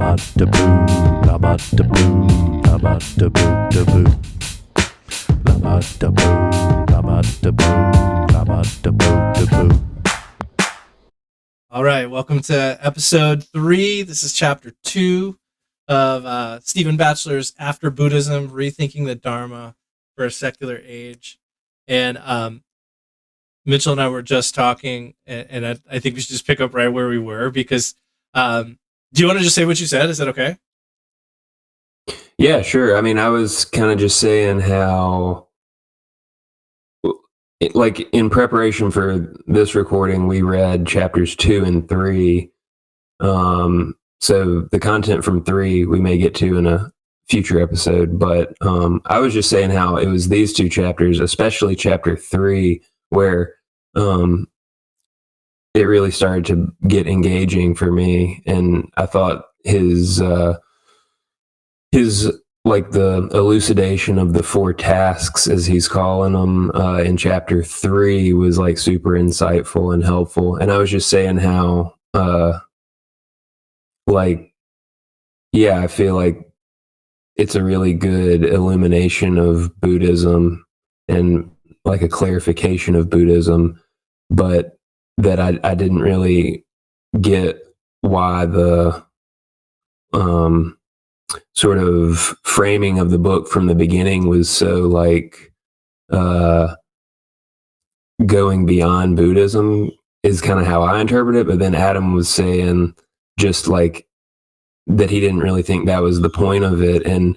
Lama da boo, lama da boo, lama da boo da boo. Lama da boo, lama da boo, lama da boo da boo. All right, welcome to episode 3. This is chapter 2 of Stephen Batchelor's After Buddhism, Rethinking the Dharma for a Secular Age. And Mitchell and I were just talking, and I think we should just pick up right where we were because do you want to just say what you said? Is that okay? Yeah, sure. I mean, I was kind of just saying how, like, in preparation for this recording, we read chapters 2 and 3. So the content from 3 we may get to in a future episode. But I was just saying how it was these 2 chapters, especially chapter 3, where it really started to get engaging for me. And I thought his like the elucidation of the 4 tasks, as he's calling them, in chapter 3 was like super insightful and helpful. And I was just saying how, I feel like it's a really good illumination of Buddhism and like a clarification of Buddhism, but that I didn't really get why the sort of framing of the book from the beginning was so like going beyond Buddhism is kind of how I interpret it. But then Adam was saying just like that he didn't really think that was the point of it. And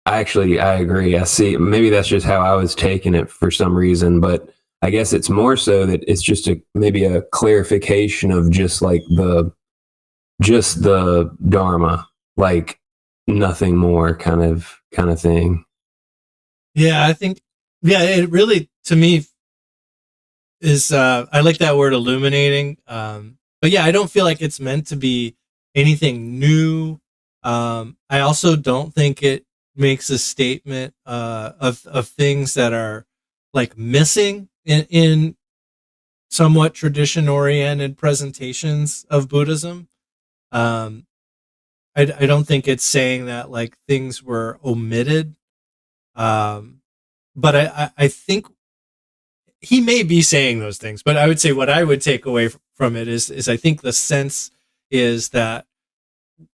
I agree. I see. Maybe that's just how I was taking it for some reason, but I guess it's more so that it's just maybe a clarification of just the Dharma, like nothing more kind of thing. Yeah, I think, it really, to me, is, I like that word illuminating. But yeah, I don't feel like it's meant to be anything new. I also don't think it makes a statement of things that are like missing in somewhat tradition-oriented presentations of Buddhism. I don't think it's saying that like things were omitted. But I think he may be saying those things, but I would say what I would take away from it is I think the sense is that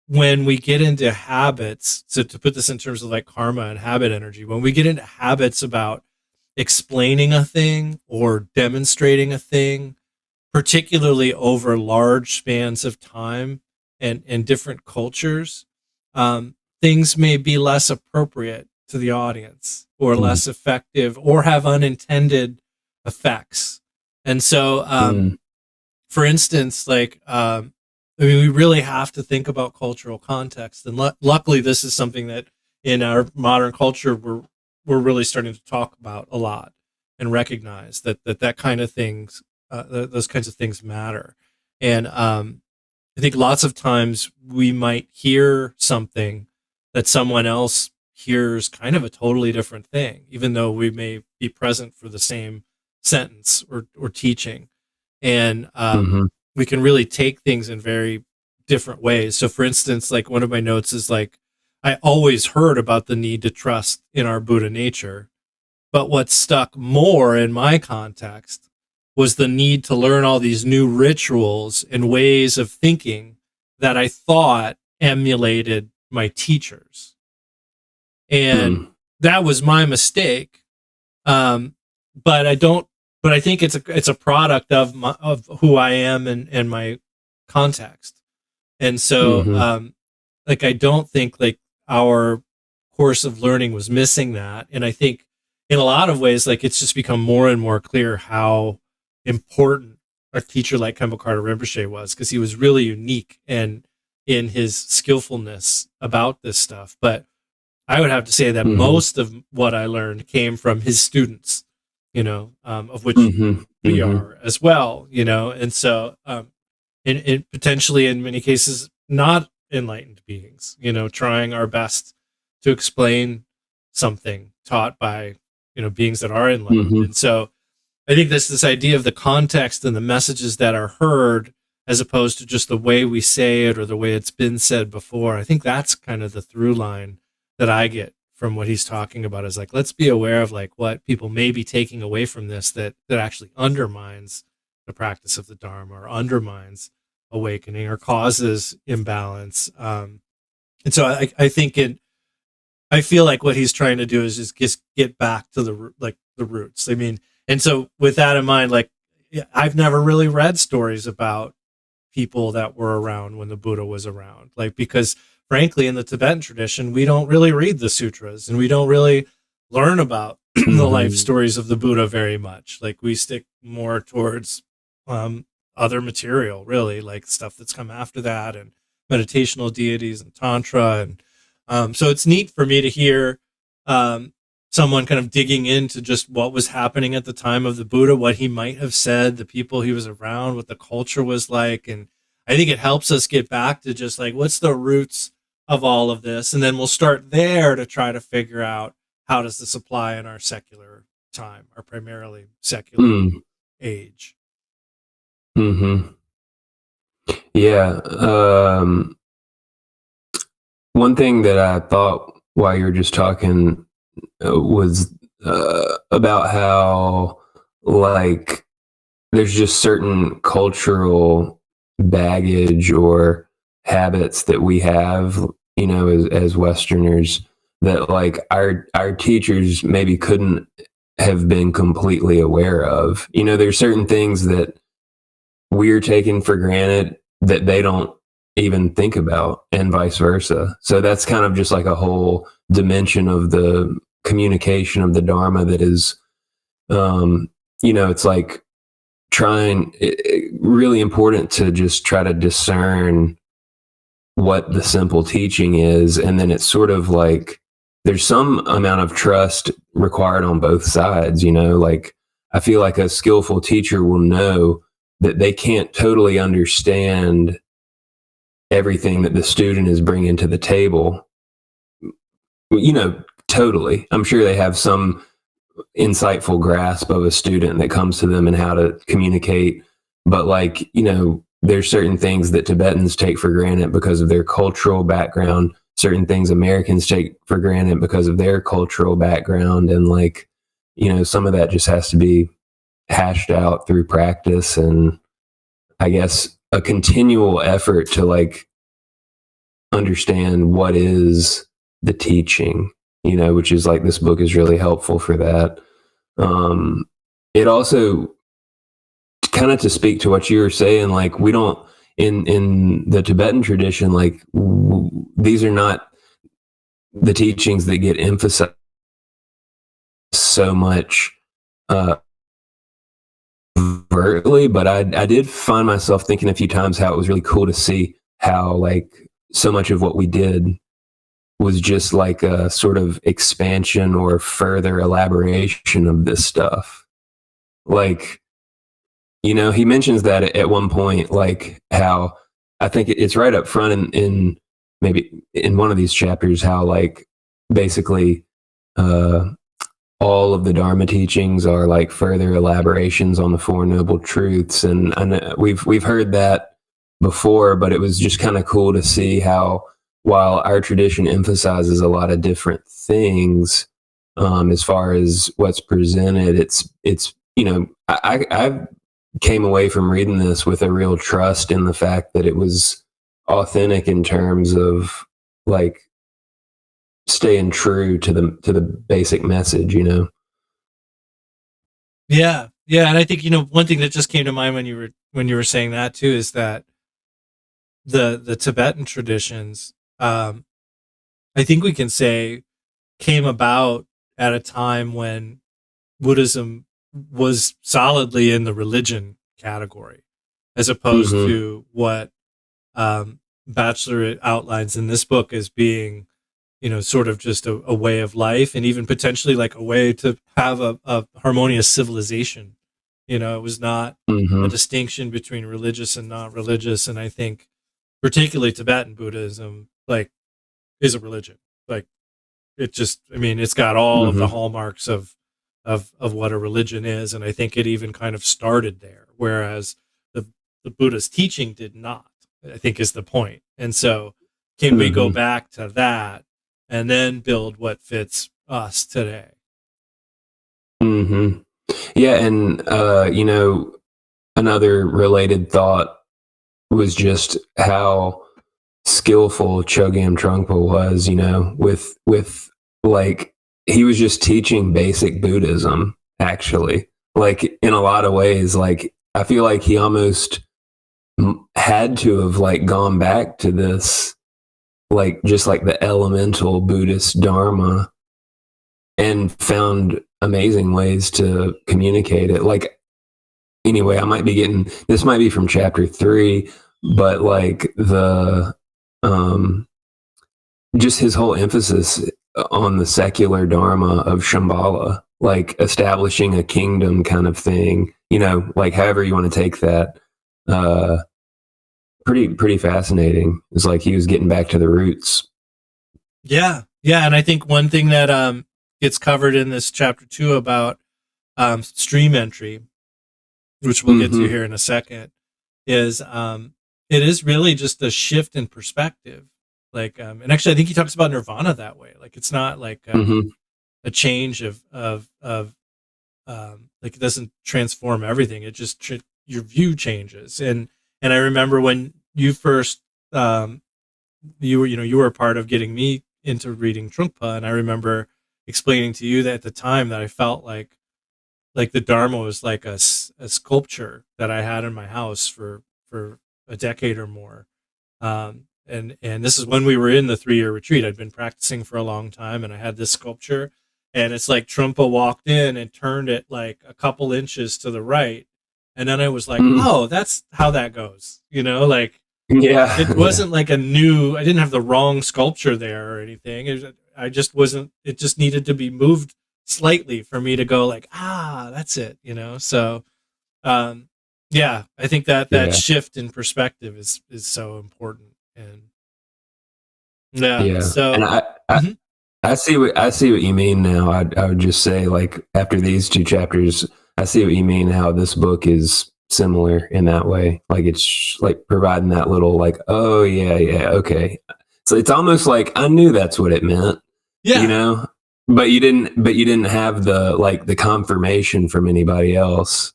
when we get into habits, so to put this in terms of like karma and habit energy, when we get into habits about explaining a thing or demonstrating a thing, particularly over large spans of time and different cultures, things may be less appropriate to the audience or less effective or have unintended effects. And so, for instance, like, we really have to think about cultural context. And luckily, this is something that in our modern culture, we're really starting to talk about a lot and recognize that kind of things, those kinds of things matter. And I think lots of times we might hear something that someone else hears kind of a totally different thing, even though we may be present for the same sentence or teaching. And we can really take things in very different ways. So for instance, like one of my notes is like, I always heard about the need to trust in our Buddha nature, but what stuck more in my context was the need to learn all these new rituals and ways of thinking that I thought emulated my teachers. And that was my mistake. But I think it's a product of who I am and my context. And so, like, I don't think like our course of learning was missing that. And I think in a lot of ways, like it's just become more and more clear how important a teacher like Khenpo Karthar Rinpoche was, because he was really unique and in his skillfulness about this stuff. But I would have to say that most of what I learned came from his students, of which we are as well, and so, and potentially in many cases, not enlightened beings, trying our best to explain something taught by, beings that are enlightened. And so I think this idea of the context and the messages that are heard as opposed to just the way we say it or the way it's been said before. I think that's kind of the through line that I get from what he's talking about, is like, let's be aware of like what people may be taking away from this that actually undermines the practice of the Dharma, or undermines awakening, or causes imbalance. And so I think I feel like what he's trying to do is just get back to the roots. I mean, and so with that in mind, like, I've never really read stories about people that were around when the Buddha was around, like, because frankly, in the Tibetan tradition, we don't really read the sutras, and we don't really learn about the life stories of the Buddha very much. Like, we stick more towards other material, really, like stuff that's come after that, and meditational deities and tantra. And so it's neat for me to hear someone kind of digging into just what was happening at the time of the Buddha, what he might have said, the people he was around, what the culture was like. And I think it helps us get back to just like, what's the roots of all of this? And then we'll start there to try to figure out, how does this apply in our secular time, our primarily secular age? Yeah. One thing that I thought while you were just talking was about how, like, there's just certain cultural baggage or habits that we have, you know, as Westerners, that like our teachers maybe couldn't have been completely aware of. You know, there's certain things that we're taking for granted that they don't even think about, and vice versa. So that's kind of just like a whole dimension of the communication of the Dharma that is, you know, it's like really important to just try to discern what the simple teaching is. And then it's sort of like, there's some amount of trust required on both sides, you know, like I feel like a skillful teacher will know that they can't totally understand everything that the student is bringing to the table, you know, totally. I'm sure they have some insightful grasp of a student that comes to them and how to communicate. But like, you know, there's certain things that Tibetans take for granted because of their cultural background, certain things Americans take for granted because of their cultural background. And like, you know, some of that just has to be hashed out through practice, and I guess a continual effort to like understand what is the teaching, you know, which is like, this book is really helpful for that. It also, kind of to speak to what you were saying, like we don't, in the Tibetan tradition, like these are not the teachings that get emphasized so much overtly, but I did find myself thinking a few times how it was really cool to see how like so much of what we did was just like a sort of expansion or further elaboration of this stuff. Like, you know, he mentions that at one point, like how I think it's right up front in maybe in one of these chapters, how like basically all of the Dharma teachings are like further elaborations on the Four Noble Truths. And we've heard that before, but it was just kind of cool to see how, while our tradition emphasizes a lot of different things, as far as what's presented, it's you know, I came away from reading this with a real trust in the fact that it was authentic in terms of like staying true to the basic message, you know. Yeah, and I think, you know, one thing that just came to mind when you were saying that too is that the Tibetan traditions, I think we can say, came about at a time when Buddhism was solidly in the religion category, as opposed to what Batchelor outlines in this book as being, you know, sort of just a way of life, and even potentially like a way to have a harmonious civilization. You know, it was not a distinction between religious and not religious. And I think particularly Tibetan Buddhism, like, is a religion. Like, it just, I mean, it's got all of the hallmarks of what a religion is. And I think it even kind of started there. Whereas the Buddha's teaching did not, I think is the point. And so can we go back to that and then build what fits us today? Mm-hmm. Yeah. And, another related thought was just how skillful Chogyam Trungpa was, with like, he was just teaching basic Buddhism, actually. Like, in a lot of ways, like, I feel like he almost had to have like gone back to this, like, just like the elemental Buddhist Dharma, and found amazing ways to communicate it. Like, anyway, this might be from chapter 3, but like just his whole emphasis on the secular Dharma of Shambhala, like establishing a kingdom kind of thing, like however you want to take that. Pretty fascinating. It's like he was getting back to the roots. Yeah. And I think one thing that gets covered in this chapter 2 about stream entry, which we'll get to here in a second, is it is really just a shift in perspective. Like, and actually, I think he talks about nirvana that way. Like, it's not like a change of like, it doesn't transform everything. It just your view changes. And I remember when you first you were a part of getting me into reading Trungpa, and I remember explaining to you that at the time that I felt like the Dharma was like a sculpture that I had in my house for a decade or more. And this is when we were in the 3-year retreat. I'd been practicing for a long time, and I had this sculpture, and it's like Trungpa walked in and turned it like a couple inches to the right. And then I was like, oh, that's how that goes. Like, yeah, it wasn't like I didn't have the wrong sculpture there or anything. It just needed to be moved slightly for me to go like, that's it, So, I think that shift in perspective is so important. And so, and I see what you mean now. I would just say, like, after these 2 chapters, I see what you mean, how this book is similar in that way. Like, it's like providing that little like, oh yeah, okay. So it's almost like I knew that's what it meant. Yeah. But you didn't have the confirmation from anybody else.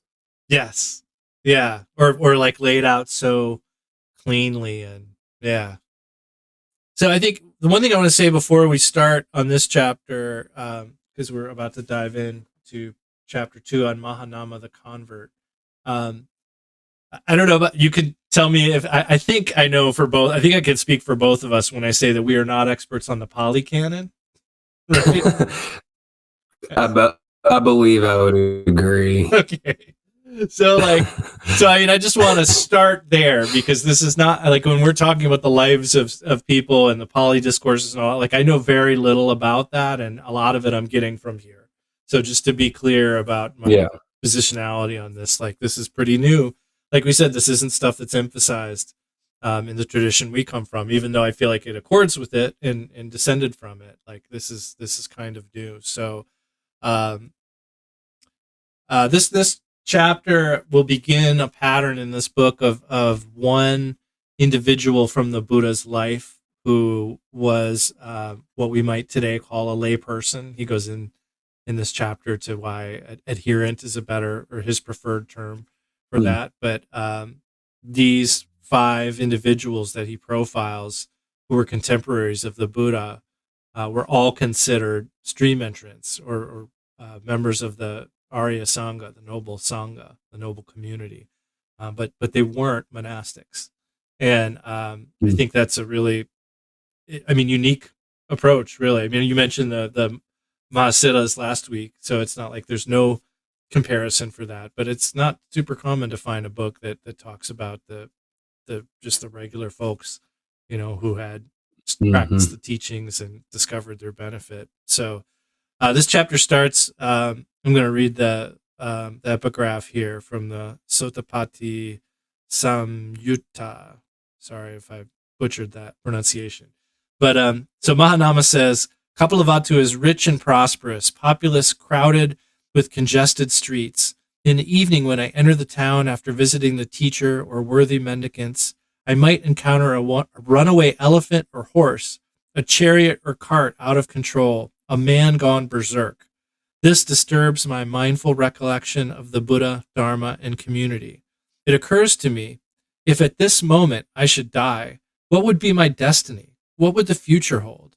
Yes. Yeah. Or like laid out so cleanly. And yeah. So I think the one thing I want to say before we start on this chapter, because we're about to dive into chapter 2 on Mahanama the convert. I don't know, but you could tell me if I think I know for both. I think I can speak for both of us when I say that we are not experts on the Pali Canon. Right? I believe I would agree. Okay. So I mean, I just want to start there, because this is not like when we're talking about the lives of people and the Pali discourses and all, like, I know very little about that, and a lot of it I'm getting from here. So just to be clear about my positionality on this, like, this is pretty new. Like we said, this isn't stuff that's emphasized in the tradition we come from, even though I feel like it accords with it and descended from it. Like, this is kind of new. So this chapter will begin a pattern in this book of one individual from the Buddha's life who was what we might today call a lay person. He goes in this chapter to why adherent is a better, or his preferred term for that. But these 5 individuals that he profiles who were contemporaries of the Buddha were all considered stream entrants or members of the Arya Sangha, the noble Sangha, the noble community. But they weren't monastics. And I think that's a really, unique approach, really. I mean, you mentioned the Mahasiddhas last week, so it's not like there's no comparison for that, but it's not super common to find a book that talks about the just the regular folks, who had practiced the teachings and discovered their benefit. So this chapter starts, I'm going to read the epigraph here from the Sotapati Samyutta. Sorry if I butchered that pronunciation. But so Mahanama says, Kapilavatthu is rich and prosperous, populous, crowded with congested streets. In the evening, when I enter the town after visiting the teacher or worthy mendicants, I might encounter a runaway elephant or horse, a chariot or cart out of control, a man gone berserk. This disturbs my mindful recollection of the Buddha, Dharma, and community. It occurs to me, if at this moment I should die, what would be my destiny? What would the future hold?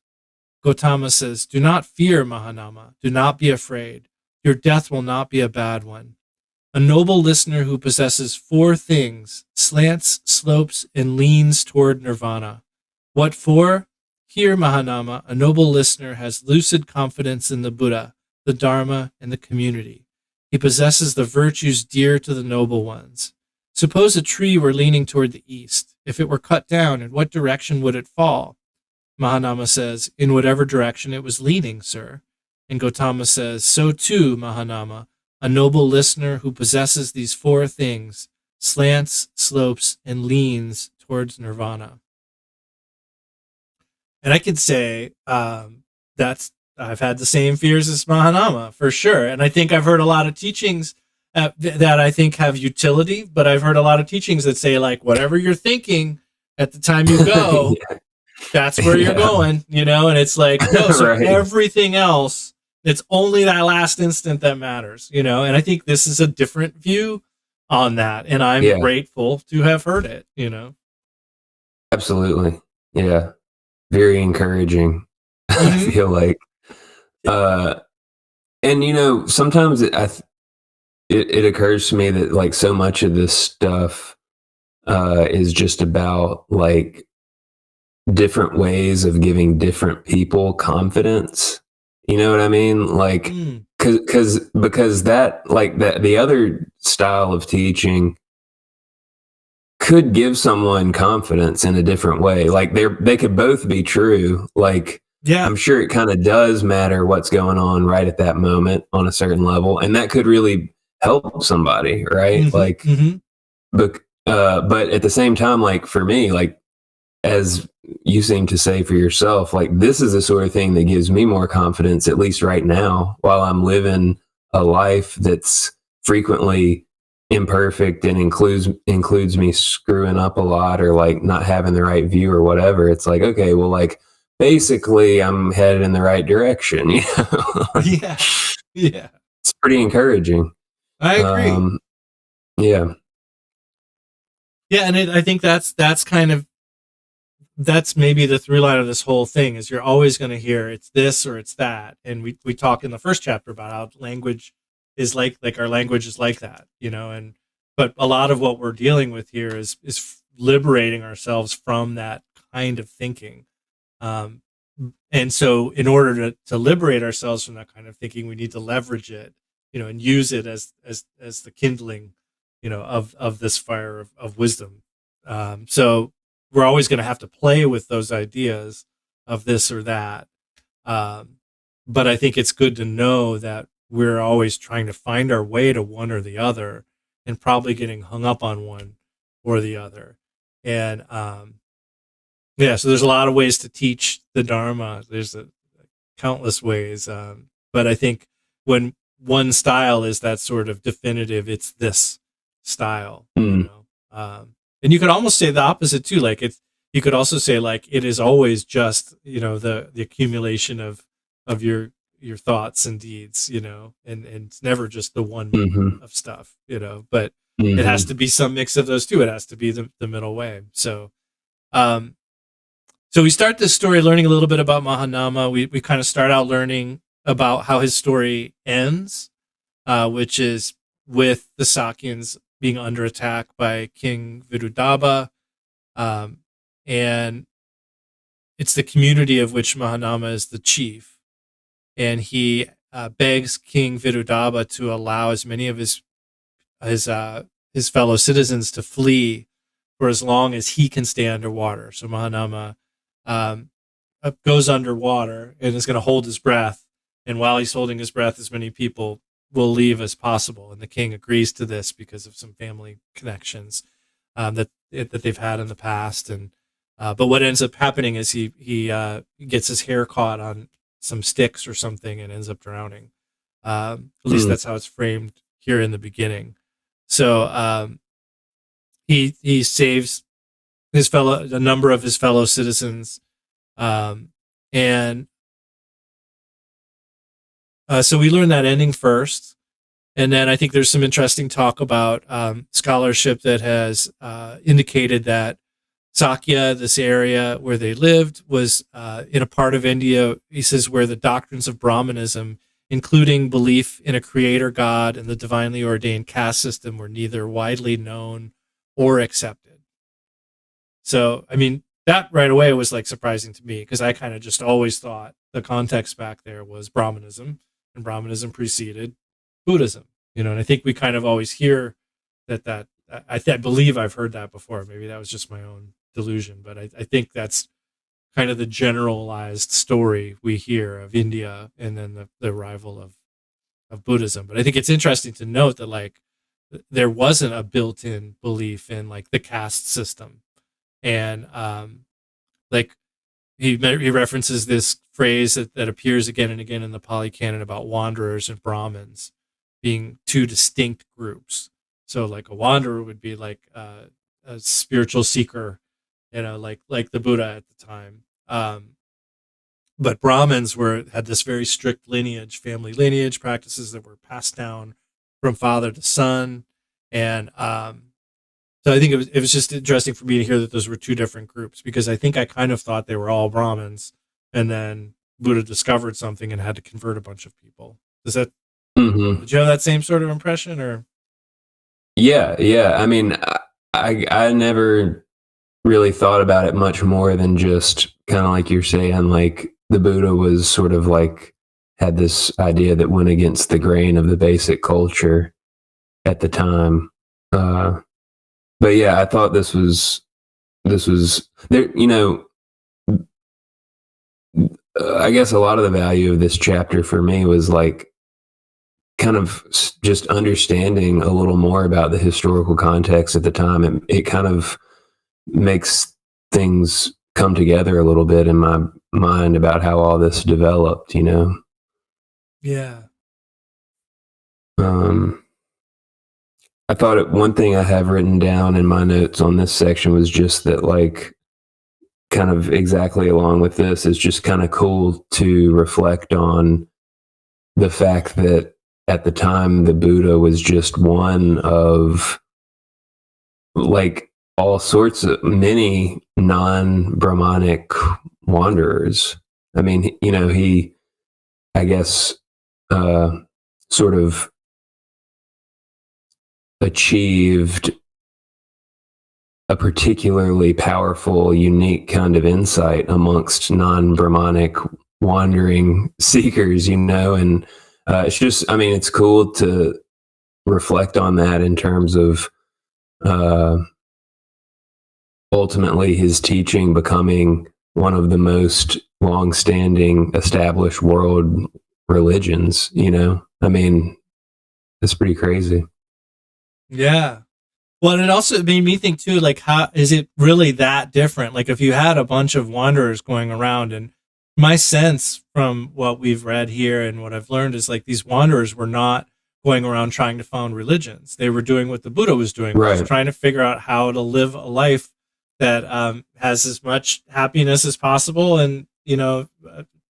Gautama says, do not fear, Mahanama. Do not be afraid. Your death will not be a bad one. A noble listener who possesses four things, slants, slopes, and leans toward nirvana. What for? Here, Mahanama, a noble listener has lucid confidence in the Buddha, the Dharma, and the community. He possesses the virtues dear to the noble ones. Suppose a tree were leaning toward the east. If it were cut down, in what direction would it fall? Mahanama says, in whatever direction it was leaning, sir. And Gautama says, so too, Mahanama, a noble listener who possesses these four things, slants, slopes, and leans towards nirvana. And I could say I've had the same fears as Mahanama, for sure. And I think I've heard a lot of teachings that I think have utility, but I've heard a lot of teachings that say, like, whatever you're thinking at the time you go, yeah. That's where you're going, and it's like, no, so right. Everything else, it's only that last instant that matters, and I think this is a different view on that. And I'm grateful to have heard it, Absolutely. Yeah. Very encouraging. I feel like, and sometimes it occurs to me that like so much of this stuff is just about like different ways of giving different people confidence. You know what I mean? Like, because that, like that, the other style of teaching could give someone confidence in a different way. Like they could both be true. Like, yeah, I'm sure it kind of does matter what's going on right at that moment on a certain level. And that could really help somebody. Right. Mm-hmm. Like, but at the same time, like for me, like, as you seem to say for yourself, like this is the sort of thing that gives me more confidence, at least right now, while I'm living a life that's frequently imperfect and includes me screwing up a lot or like not having the right view or whatever. It's like, okay, well, like basically I'm headed in the right direction. Yeah. It's pretty encouraging. I agree. Yeah. And I think that's maybe the through line of this whole thing is you're always going to hear it's this or it's that. And we talk in the first chapter about how language is like our language is like that, but a lot of what we're dealing with here is liberating ourselves from that kind of thinking. And so in order to liberate ourselves from that kind of thinking, we need to leverage it, and use it as the kindling, of this fire of wisdom. So we're always going to have to play with those ideas of this or that. But I think it's good to know that we're always trying to find our way to one or the other and probably getting hung up on one or the other. And, so there's a lot of ways to teach the Dharma. There's countless ways. But I think when one style is that sort of definitive, it's this style, and you could almost say the opposite too. Like you could also say like, it is always just, the accumulation of your thoughts and deeds, and it's never just the one of stuff, but it has to be some mix of those two. It has to be the middle way. So we start this story learning a little bit about Mahanama. We kind of start out learning about how his story ends, which is with the Sakyans being under attack by King Vidudaba. And it's the community of which Mahanama is the chief. And he begs King Vidudaba to allow as many of his fellow citizens to flee for as long as he can stay underwater. So Mahanama goes underwater and is going to hold his breath. And while he's holding his breath, as many people will leave as possible. And the king agrees to this because of some family connections that they've had in the past. And but what ends up happening is he gets his hair caught on some sticks or something and ends up drowning. At least that's how it's framed here in the beginning. So he saves a number of his fellow citizens, and so we learn that ending first. And then I think there's some interesting talk about scholarship that has indicated that Sakya, this area where they lived, was in a part of India, he says, where the doctrines of Brahmanism, including belief in a creator god and the divinely ordained caste system, were neither widely known or accepted. So, I mean, that right away was like surprising to me, because I kind of just always thought the context back there was Brahmanism, and Brahmanism preceded Buddhism, and I think we kind of always hear that I believe I've heard that before. Maybe that was just my own delusion, but I think that's kind of the generalized story we hear of India and then the arrival of Buddhism. But I think it's interesting to note that like there wasn't a built-in belief in like the caste system, and like he references this phrase that appears again and again in the Pali Canon about wanderers and Brahmins being two distinct groups. So like a wanderer would be like a spiritual seeker, like the Buddha at the time. But Brahmins had this very strict family lineage practices that were passed down from father to son. And so I think it was just interesting for me to hear that those were two different groups, because I think I kind of thought they were all Brahmins, and then Buddha discovered something and had to convert a bunch of people. Did you have that same sort of impression, or? Yeah. I mean, I never really thought about it much more than just kind of like you're saying, like the Buddha was sort of like had this idea that went against the grain of the basic culture at the time. But yeah, I thought this was there, I guess a lot of the value of this chapter for me was like kind of just understanding a little more about the historical context at the time. It kind of makes things come together a little bit in my mind about how all this developed, Yeah. I thought one thing I have written down in my notes on this section was just that, like, kind of exactly along with this, is just kind of cool to reflect on the fact that at the time the Buddha was just one of like all sorts of many non-Brahmanic wanderers. I mean, he, I guess, sort of achieved a particularly powerful, unique kind of insight amongst non-Brahmanic wandering seekers, and it's just, I mean, it's cool to reflect on that in terms of ultimately his teaching becoming one of the most long-standing established world religions. I mean, it's pretty crazy. Yeah. Well, and it also made me think too, like, how is it really that different? Like, if you had a bunch of wanderers going around, and my sense from what we've read here and what I've learned is like these wanderers were not going around trying to found religions. They were doing what the Buddha was doing, right. Was trying to figure out how to live a life that has as much happiness as possible, and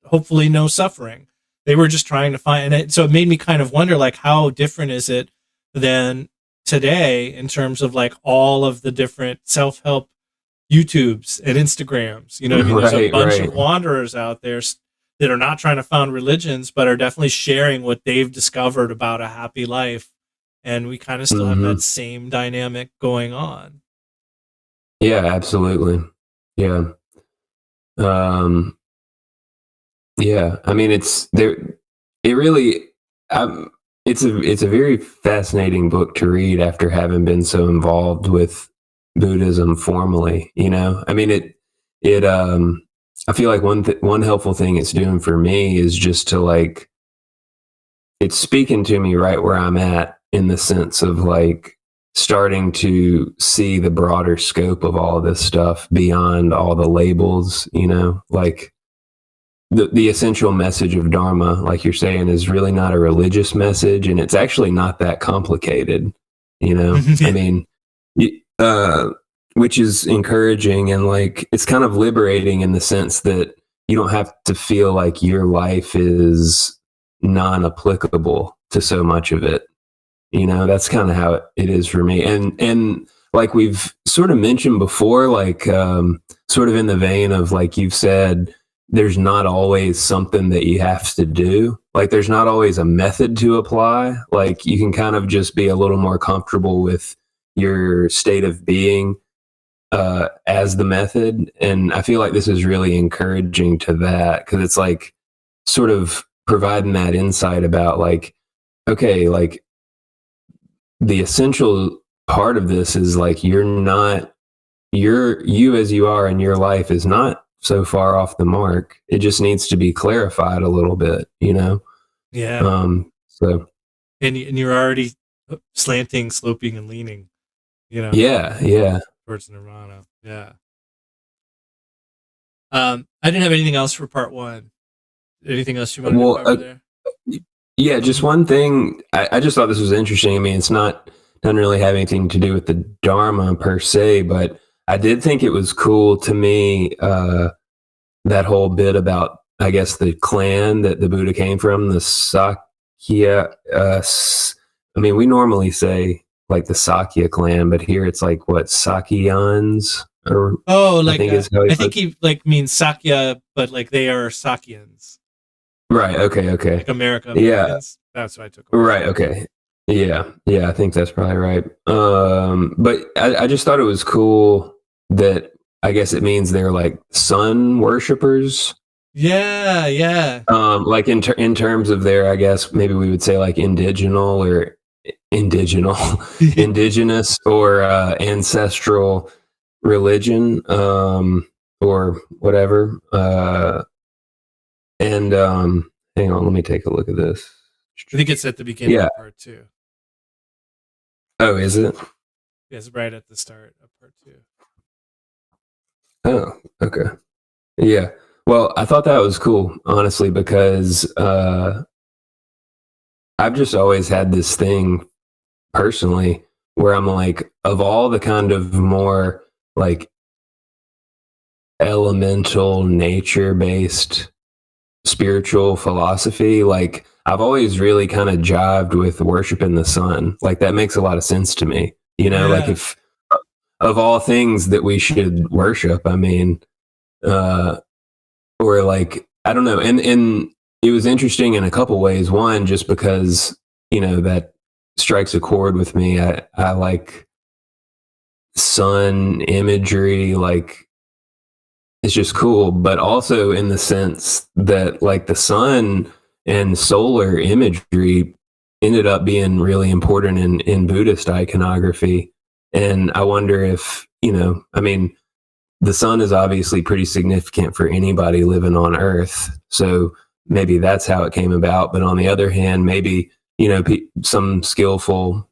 hopefully no suffering. They were just trying to find it. So it made me kind of wonder, like, how different is it than today in terms of like all of the different self-help YouTubes and Instagrams, there's a bunch of wanderers out there that are not trying to found religions, but are definitely sharing what they've discovered about a happy life. And we kind of still have that same dynamic going on. Yeah, absolutely. Yeah. Yeah. I mean, it's there. It really, it's a very fascinating book to read after having been so involved with Buddhism formally. I mean, I feel like one helpful thing it's doing for me is just to like, it's speaking to me right where I'm at, in the sense of like starting to see the broader scope of all this stuff beyond all the labels, like the essential message of Dharma, like you're saying, is really not a religious message, and it's actually not that complicated. I mean, which is encouraging, and like it's kind of liberating in the sense that you don't have to feel like your life is non-applicable to so much of it. That's kind of how it is for me. And like we've sort of mentioned before, like sort of in the vein of like you've said, there's not always something that you have to do. Like there's not always a method to apply. Like you can kind of just be a little more comfortable with your state of being as the method. And I feel like this is really encouraging to that, because it's like sort of providing that insight about like, okay, like the essential part of this is like you as you are in your life is not so far off the mark. It just needs to be clarified a little bit, Yeah. So And you're already slanting, sloping, and leaning, yeah towards nirvana. Yeah. I didn't have anything else for part one. Anything else you wanted to cover there? Yeah, just one thing. I just thought this was interesting. I mean, doesn't really have anything to do with the Dharma per se, but I did think it was cool to me, that whole bit about, I guess, the clan that the Buddha came from, the Sakya. I mean, we normally say like the Sakya clan, but here it's like what, Sakyans? Or like I think he like means Sakya, but like they are Sakyans. Right. Okay. Like Americans. Yeah. That's what I took away. Right. Okay. Yeah. I think that's probably right. But I just thought it was cool that I guess it means they're like sun worshippers. Yeah. Like in terms of their, I guess maybe we would say like indigenous or ancestral religion, or whatever. And hang on, let me take a look at this. I think it's at the beginning of part two. Oh, is it? Yes, right at the start of part two. Oh, okay. Yeah. Well, I thought that was cool, honestly, because I've just always had this thing personally where I'm like, of all the kind of more like elemental nature based spiritual philosophy, like I've always really kind of jived with worshiping the sun. Like that makes a lot of sense to me. Like if of all things that we should worship, I mean, or like, I don't know. And it was interesting in a couple ways. One, just because, that strikes a chord with me. I like sun imagery, like it's just cool, but also in the sense that like the sun and solar imagery ended up being really important in Buddhist iconography. And I wonder if, I mean, the sun is obviously pretty significant for anybody living on Earth. So maybe that's how it came about. But on the other hand, maybe, some skillful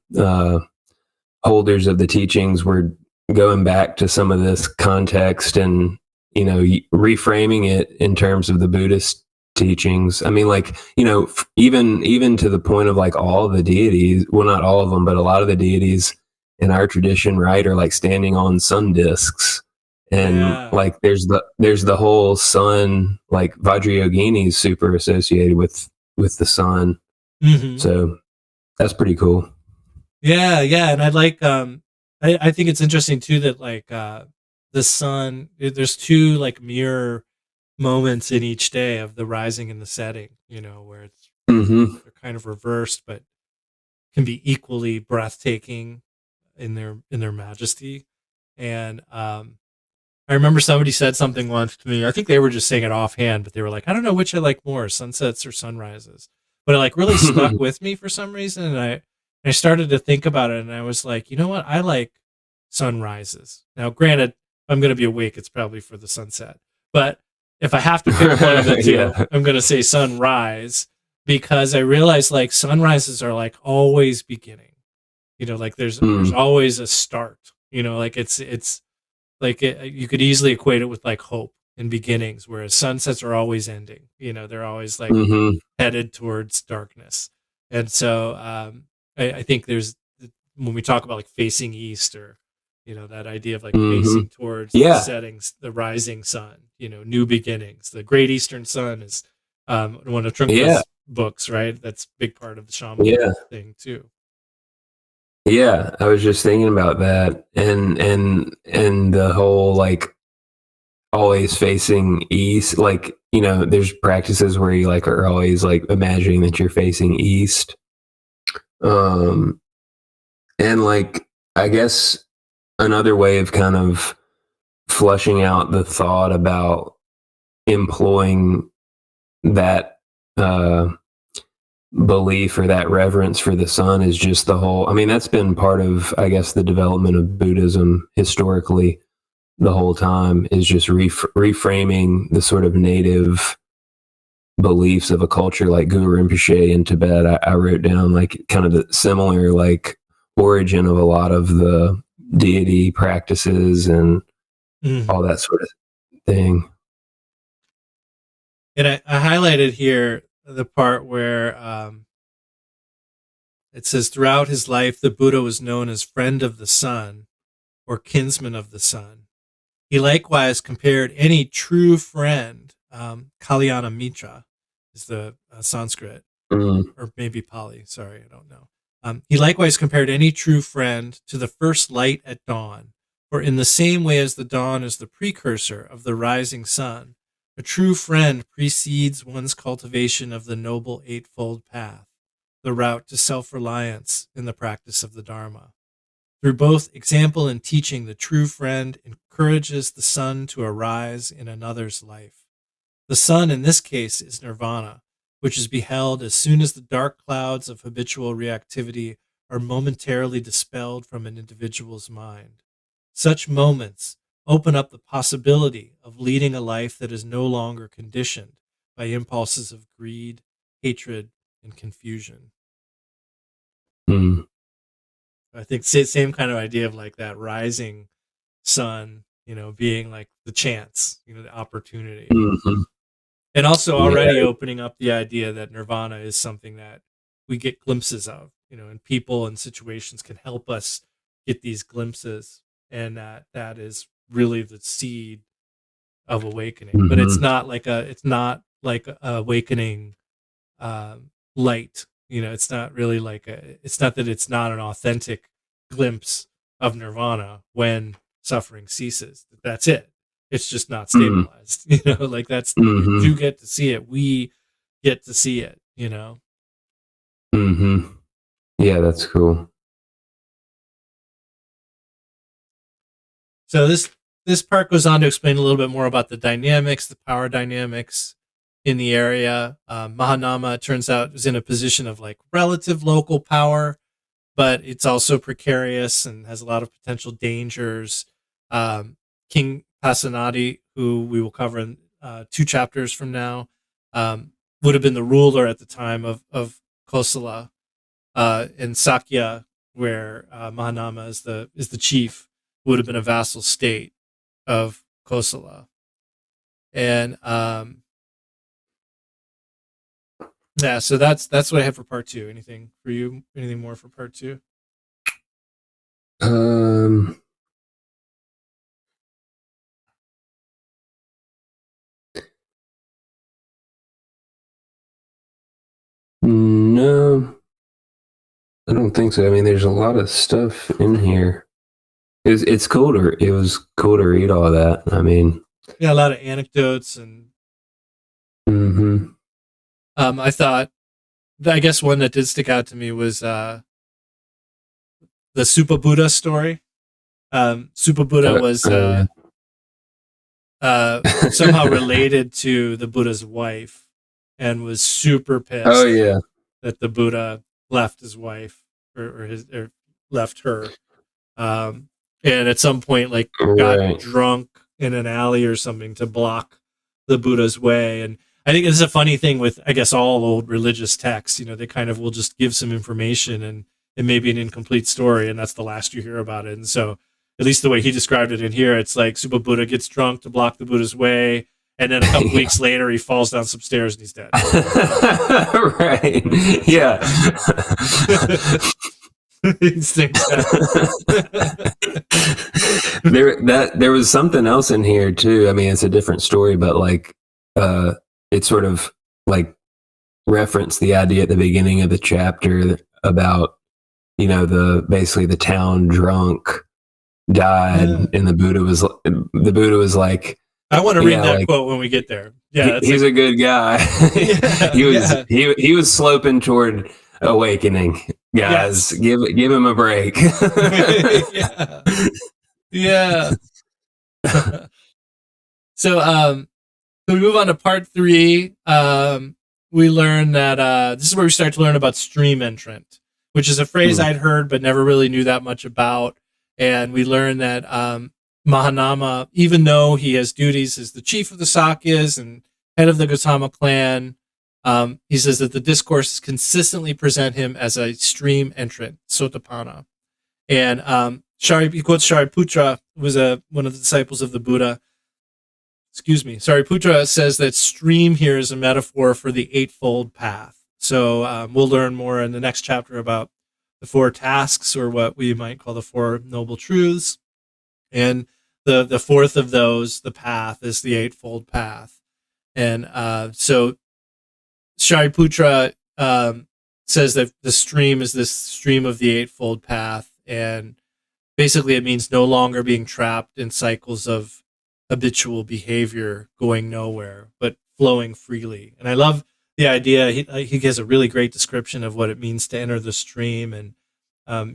holders of the teachings were going back to some of this context and, reframing it in terms of the Buddhist teachings. I mean, like, even to the point of like all the deities, well, not all of them, but a lot of the deities in our tradition, right, are like standing on sun discs. And like there's the whole sun, like Vajrayogini is super associated with the sun. Mm-hmm. So that's pretty cool. Yeah. And I like I think it's interesting too that like the sun, there's two like mirror moments in each day of the rising and the setting, where it's they're kind of reversed but can be equally breathtaking in their majesty. And I remember somebody said something once to me. I think they were just saying it offhand, but they were like, I don't know which I like more, sunsets or sunrises. But it like really stuck with me for some reason. And I started to think about it, and I was like, you know what? I like sunrises. Now, granted, I'm going to be awake. It's probably for the sunset. But if I have to pick one of the two, I'm going to say sunrise, because I realize like sunrises are like always beginning. Like there's always a start. Like it's like you could easily equate it with like hope. and beginnings, whereas sunsets are always ending. They're always like Mm-hmm. headed towards darkness. And so I think there's, when we talk about like facing east, or that idea of like Mm-hmm. facing towards Yeah. the rising sun, new beginnings. The Great Eastern Sun is one of Trungpa's Yeah. books, right? That's a big part of the shaman Yeah. thing too. Yeah, I was just thinking about that, and the whole like always facing east. Like, there's practices where you like are always like imagining that you're facing east. And like, I guess another way of kind of flushing out the thought about employing that belief or that reverence for the sun is just the whole, I mean, that's been part of, I guess, the development of Buddhism historically the whole time, is just reframing the sort of native beliefs of a culture. Like Guru Rinpoche in Tibet, I wrote down like kind of the similar like origin of a lot of the deity practices and all that sort of thing. And I highlighted here the part where it says, throughout his life, the Buddha was known as friend of the sun, or kinsman of the sun. He likewise compared any true friend, Kalyana Mitra is the Sanskrit, or maybe Pali, sorry, I don't know. He likewise compared any true friend to the first light at dawn, for in the same way as the dawn is the precursor of the rising sun, a true friend precedes one's cultivation of the noble eightfold path, the route to self-reliance in the practice of the Dharma. Through both example and teaching, the true friend encourages the sun to arise in another's life. The sun in this case is nirvana, which is beheld as soon as the dark clouds of habitual reactivity are momentarily dispelled from an individual's mind. Such moments open up the possibility of leading a life that is no longer conditioned by impulses of greed, hatred, and confusion. I think same kind of idea of like that rising sun, being like the chance, the opportunity. And also already opening up the idea that nirvana is something that we get glimpses of, and people and situations can help us get these glimpses, and that is really the seed of awakening. But it's not like awakening light. It's not really like it's not that it's not an authentic glimpse of nirvana when suffering ceases. That's it. It's just not stabilized. Like that's, you do get to see it. We get to see it, Yeah, that's cool. So this part goes on to explain a little bit more about the dynamics, the power dynamics in the area. Mahanama, it turns out, is in a position of like relative local power, but it's also precarious and has a lot of potential dangers. King Pasenadi, who we will cover in 2 chapters from now, would have been the ruler at the time of Kosala. In Sakya, where Mahanama is the chief, would have been a vassal state of Kosala. And yeah, so that's what I have for part 2. Anything for you? Anything more for part 2? No, I don't think so. I mean, there's a lot of stuff in here. It was cool to read all that. I mean, yeah, a lot of anecdotes and. I thought, I guess one that did stick out to me was the Supa Buddha story. Supa Buddha was somehow related to the Buddha's wife, and was super pissed that the Buddha left his wife or left her. And at some point, like, got drunk in an alley or something to block the Buddha's way. And I think this is a funny thing with, I guess, all old religious texts. They kind of will just give some information and maybe an incomplete story, and that's the last you hear about it. And so, at least the way he described it in here, it's like Supa Buddha gets drunk to block the Buddha's way. And then a couple weeks later, he falls down some stairs and he's dead. Right. Yeah. He stinks there was something else in here too. I mean, it's a different story, but like it sort of like referenced the idea at the beginning of the chapter about, you know, basically the town drunk died, and the Buddha was like, I want to read that quote when we get there. Yeah, he's a good guy. He was sloping toward awakening. Guys, give him a break. Yeah. So we move on to part 3. We learn that this is where we start to learn about stream entrant, which is a phrase I'd heard but never really knew that much about. And we learn that Mahanama, even though he has duties as the chief of the Sakyas and head of the Gautama clan, he says that the discourses consistently present him as a stream entrant, Sotapanna. And he quotes Shariputra, who was one of the disciples of the Buddha. Shariputra says that stream here is a metaphor for the Eightfold Path. So we'll learn more in the next chapter about the 4 tasks, or what we might call the 4 noble truths. And the fourth of those, the path, is the Eightfold Path. And so Shariputra says that the stream is this stream of the Eightfold Path, and basically it means no longer being trapped in cycles of habitual behavior going nowhere, but flowing freely. And I love the idea. He has a really great description of what it means to enter the stream, and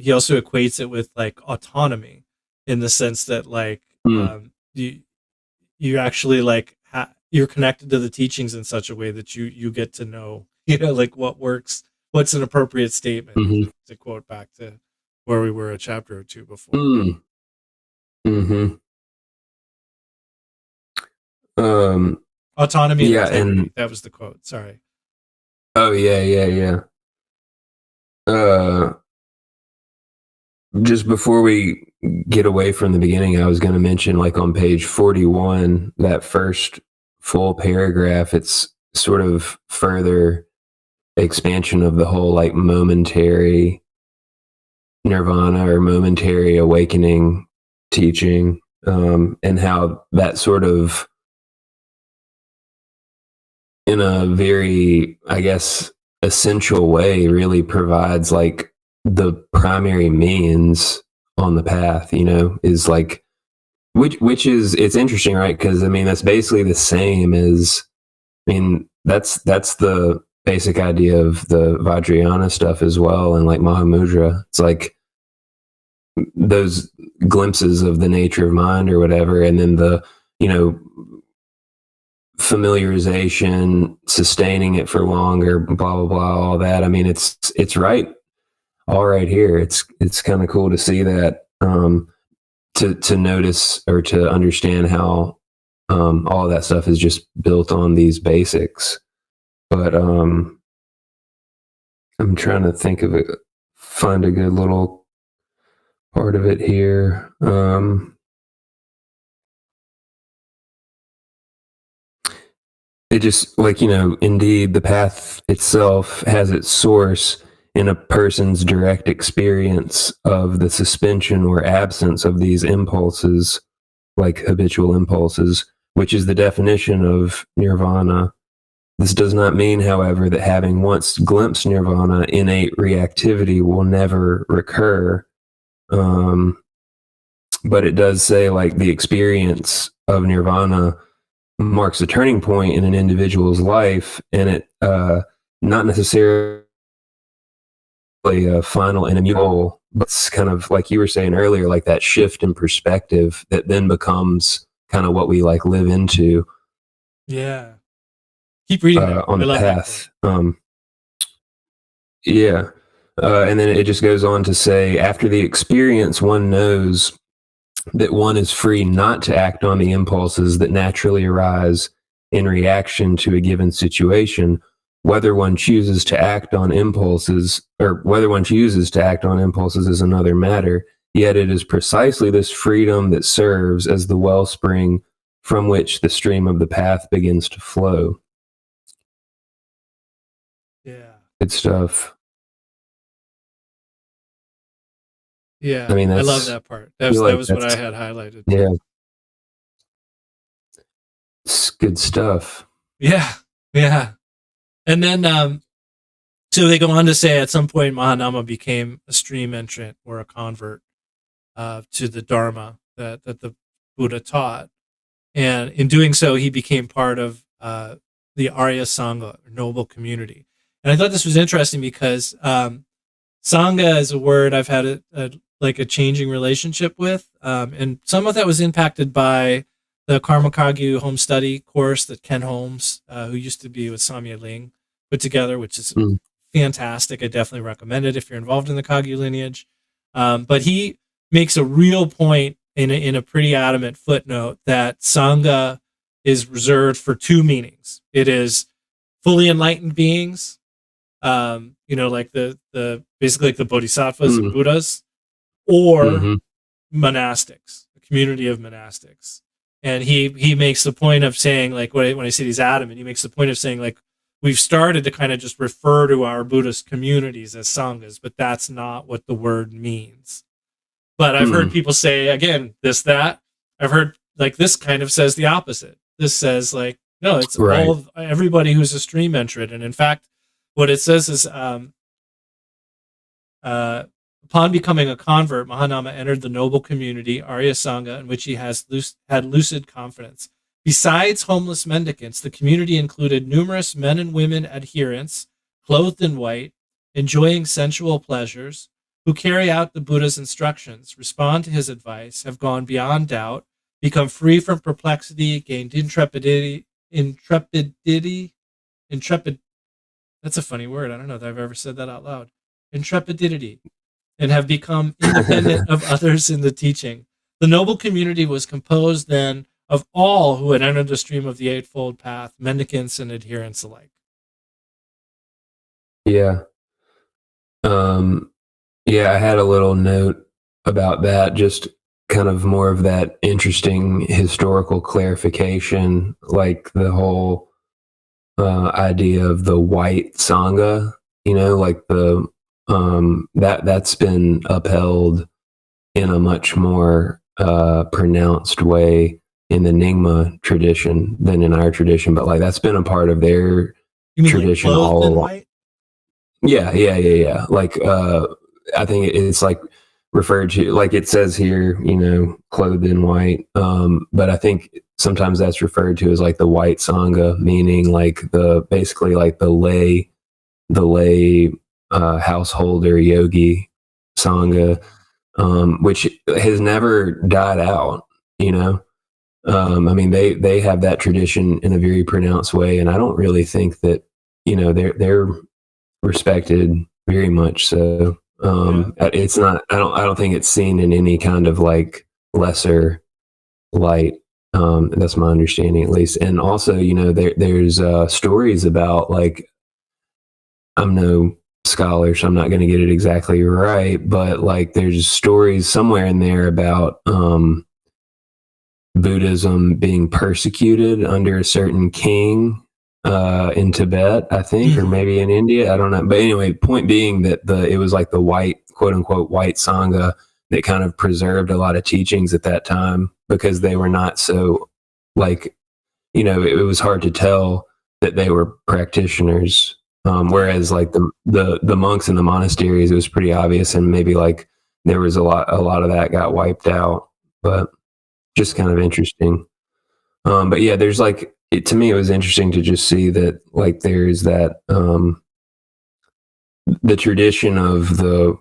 he also equates it with like autonomy, in the sense that like you actually like you're connected to the teachings in such a way that you get to know, you know, like what works, what's an appropriate statement, to quote back to where we were a chapter or 2 before. Autonomy. Yeah, and that was the quote. Sorry. Oh yeah. Just before we get away from the beginning, I was going to mention, like on page 41, that first full paragraph, it's sort of further expansion of the whole like momentary nirvana or momentary awakening teaching, and how that sort of, in a very, I guess, essential way, really provides like the primary means on the path, you know, is like, which is, it's interesting, right? Because I mean, that's basically the same as, I mean, that's the basic idea of the Vajrayana stuff as well, and like Mahamudra. It's like those glimpses of the nature of mind or whatever, and then the, you know, familiarization, sustaining it for longer, blah blah blah, all that. I mean, it's right, all right here. It's kind of cool to see that, to notice or to understand how all of that stuff is just built on these basics. But I'm trying to think of it, find a good little part of it here. It just, like, you know, indeed, the path itself has its source in a person's direct experience of the suspension or absence of these impulses, like habitual impulses, which is the definition of nirvana. This does not mean, however, that having once glimpsed nirvana, innate reactivity will never recur. But it does say, like, the experience of nirvana marks a turning point in an individual's life, and it not necessarily a final and immutable, but it's kind of like you were saying earlier, like that shift in perspective that then becomes kind of what we like live into. Yeah. Keep reading on the path. Yeah. And then it just goes on to say, after the experience, one knows that one is free not to act on the impulses that naturally arise in reaction to a given situation, whether one chooses to act on impulses is another matter. Yet it is precisely this freedom that serves as the wellspring from which the stream of the path begins to flow. Yeah. Good stuff. Yeah. I mean, I love that part. That was what I had highlighted. Yeah. It's good stuff. Yeah. Yeah. And then, so they go on to say at some point Mahanama became a stream entrant or a convert to the Dharma that the Buddha taught. And in doing so, he became part of the Arya Sangha, or noble community. And I thought this was interesting because Sangha is a word I've had a changing relationship with. And some of that was impacted by the Karma Kagyu home study course that Ken Holmes, who used to be with Samye Ling, put together, which is fantastic. I definitely recommend it if you're involved in the Kagyu lineage. But he makes a real point in a pretty adamant footnote that Sangha is reserved for two meanings. It is fully enlightened beings, like the basically like the bodhisattvas and Buddhas, or monastics, a community of monastics. And he makes the point of saying, like, when I say he's adamant, he makes the point of saying, like, we've started to kind of just refer to our Buddhist communities as sanghas, but that's not what the word means. But I've heard people say, again, this, that. I've heard, like, this kind of says the opposite. This says, like, no, it's all of everybody who's a stream entrant. And in fact, what it says is, upon becoming a convert, Mahanama entered the noble community, Arya Sangha, in which he had lucid confidence. Besides homeless mendicants, the community included numerous men and women adherents, clothed in white, enjoying sensual pleasures, who carry out the Buddha's instructions, respond to his advice, have gone beyond doubt, become free from perplexity, gained intrepidity. That's a funny word. I don't know if I've ever said that out loud. Intrepidity. And have become independent of others in the teaching. The noble community was composed then of all who had entered the stream of the Eightfold Path, mendicants and adherents alike. Yeah. Yeah, I had a little note about that, just kind of more of that interesting historical clarification, like the whole idea of the white Sangha, like that's been upheld in a much more pronounced way in the Nyingma tradition than in our tradition, but like that's been a part of their tradition like all along. White? Yeah. Like I think it's like referred to, like it says here, clothed in white. But I think sometimes that's referred to as like the white Sangha, meaning like basically like the lay householder yogi Sangha, which has never died out, I mean, they have that tradition in a very pronounced way, and I don't really think that, they're respected very much. So it's not. I don't think it's seen in any kind of like lesser light. That's my understanding, at least. And also, there's stories about, like, I'm no scholar, so I'm not going to get it exactly right, but like there's stories somewhere in there about Buddhism being persecuted under a certain king in Tibet, I think, or maybe in India. I don't know. But anyway, point being that it was like the white, quote unquote, white Sangha that kind of preserved a lot of teachings at that time, because they were not so, like, it was hard to tell that they were practitioners. Whereas like the monks in the monasteries, it was pretty obvious, and maybe like there was a lot of that got wiped out. But just kind of interesting. But yeah, there's like, to me, it was interesting to just see that, like, there's that, the tradition of the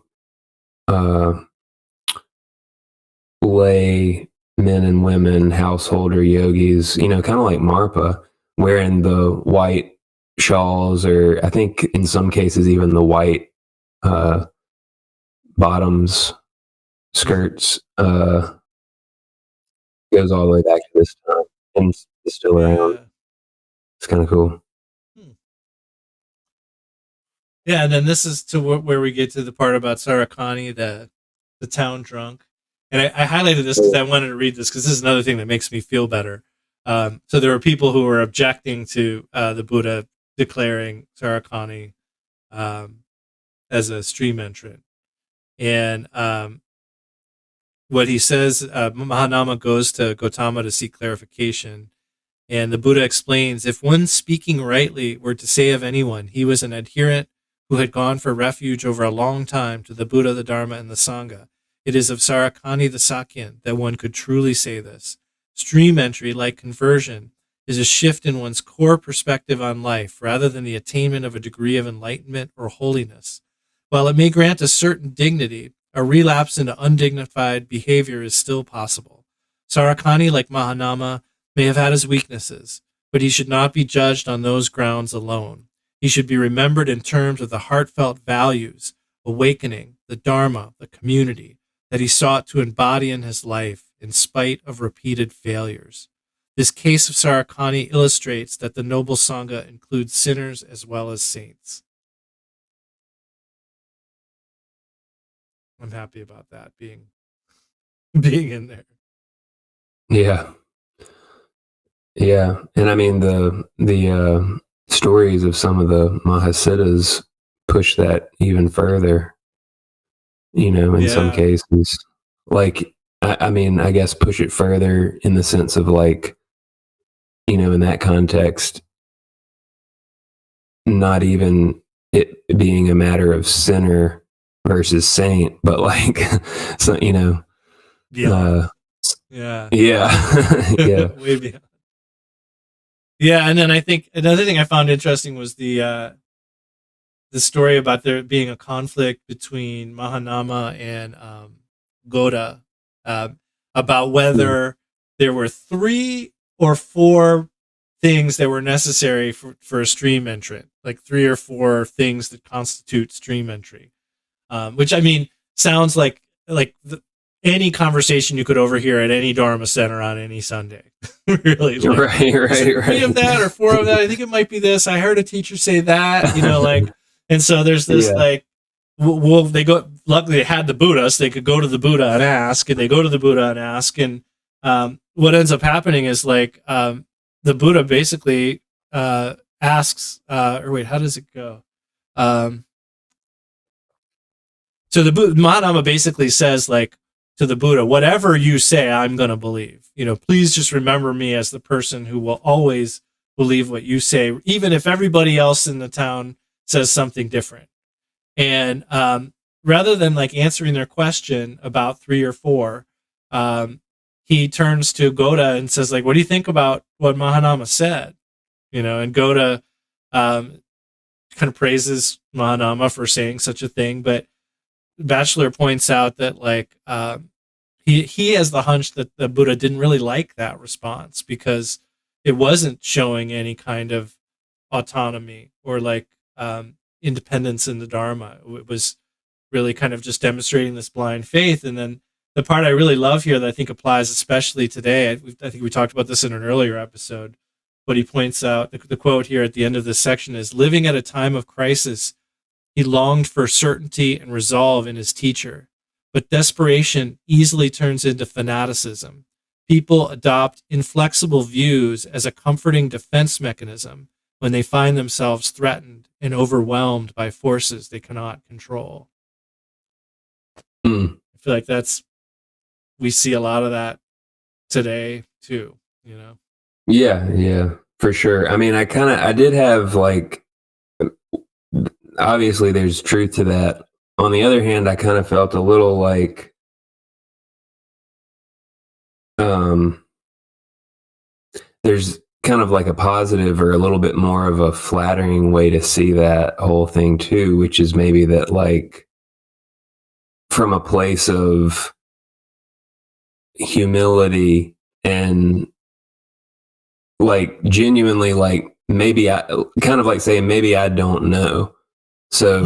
lay men and women, householder yogis, kind of like Marpa, wearing the white shawls, or I think in some cases even the white bottoms, skirts, goes all the way back to this time and is still around. It's kind of cool. Yeah, and then this is to where we get to the part about Sarakani, the town drunk. And I highlighted this because I wanted to read this, because this is another thing that makes me feel better. So there were people who were objecting to the Buddha declaring Sarakani as a stream entrant. And what he says, Mahanama goes to Gautama to seek clarification. And the Buddha explains, if one speaking rightly were to say of anyone, he was an adherent who had gone for refuge over a long time to the Buddha, the Dharma, and the Sangha, it is of Sarakani the Sakyan that one could truly say this. Stream entry, like conversion, is a shift in one's core perspective on life rather than the attainment of a degree of enlightenment or holiness. While it may grant a certain dignity, a relapse into undignified behavior is still possible. Sarakani, like Mahanama, may have had his weaknesses, but he should not be judged on those grounds alone. He should be remembered in terms of the heartfelt values, awakening, the Dharma, the community, that he sought to embody in his life in spite of repeated failures. This case of Sarakani illustrates that the noble Sangha includes sinners as well as saints. I'm happy about that being in there. Yeah. Yeah. And I mean, the stories of some of the Mahasiddhas push that even further, in some cases. Like, I mean, I guess push it further in the sense of like, in that context, not even it being a matter of sinner versus saint, but like, so, Yeah. yeah. Yeah. Way beyond. Yeah. And then I think another thing I found interesting was the story about there being a conflict between Mahanama and Goda about whether there were 3 or 4 things that were necessary for a stream entrant, like 3 or 4 things that constitute stream entry, which I mean sounds like any conversation you could overhear at any Dharma center on any Sunday. Really, like, right. 3 of that or 4 of that. I think it might be this. I heard a teacher say that. Like, and so there's this like. Well, they go. Luckily, they had the Buddha, so they could go to the Buddha and ask. And they go to the Buddha and ask. And what ends up happening is like the Buddha basically asks. Or wait, how does it go? So the Mahanama basically says like to the Buddha, "Whatever you say, I'm going to believe. Please just remember me as the person who will always believe what you say, even if everybody else in the town says something different." And rather than like answering their question about 3 or 4, he turns to Goda and says like, "What do you think about what Mahanama said?" And Goda kind of praises Mahanama for saying such a thing, but Batchelor points out that like he has the hunch that the Buddha didn't really like that response because it wasn't showing any kind of autonomy or like independence in the Dharma. It was really kind of just demonstrating this blind faith. And then the part I really love here that I think applies especially today, I think we talked about this in an earlier episode, but he points out, the quote here at the end of this section is, "Living at a time of crisis, he longed for certainty and resolve in his teacher, but desperation easily turns into fanaticism. People adopt inflexible views as a comforting defense mechanism when they find themselves threatened and overwhelmed by forces they cannot control." I feel like we see a lot of that today too, Yeah, for sure. I mean, I did have like, obviously there's truth to that. On the other hand, I kind of felt a little like, there's kind of like a positive or a little bit more of a flattering way to see that whole thing too, which is maybe that like from a place of humility and like genuinely like maybe I kind of like saying maybe I don't know, so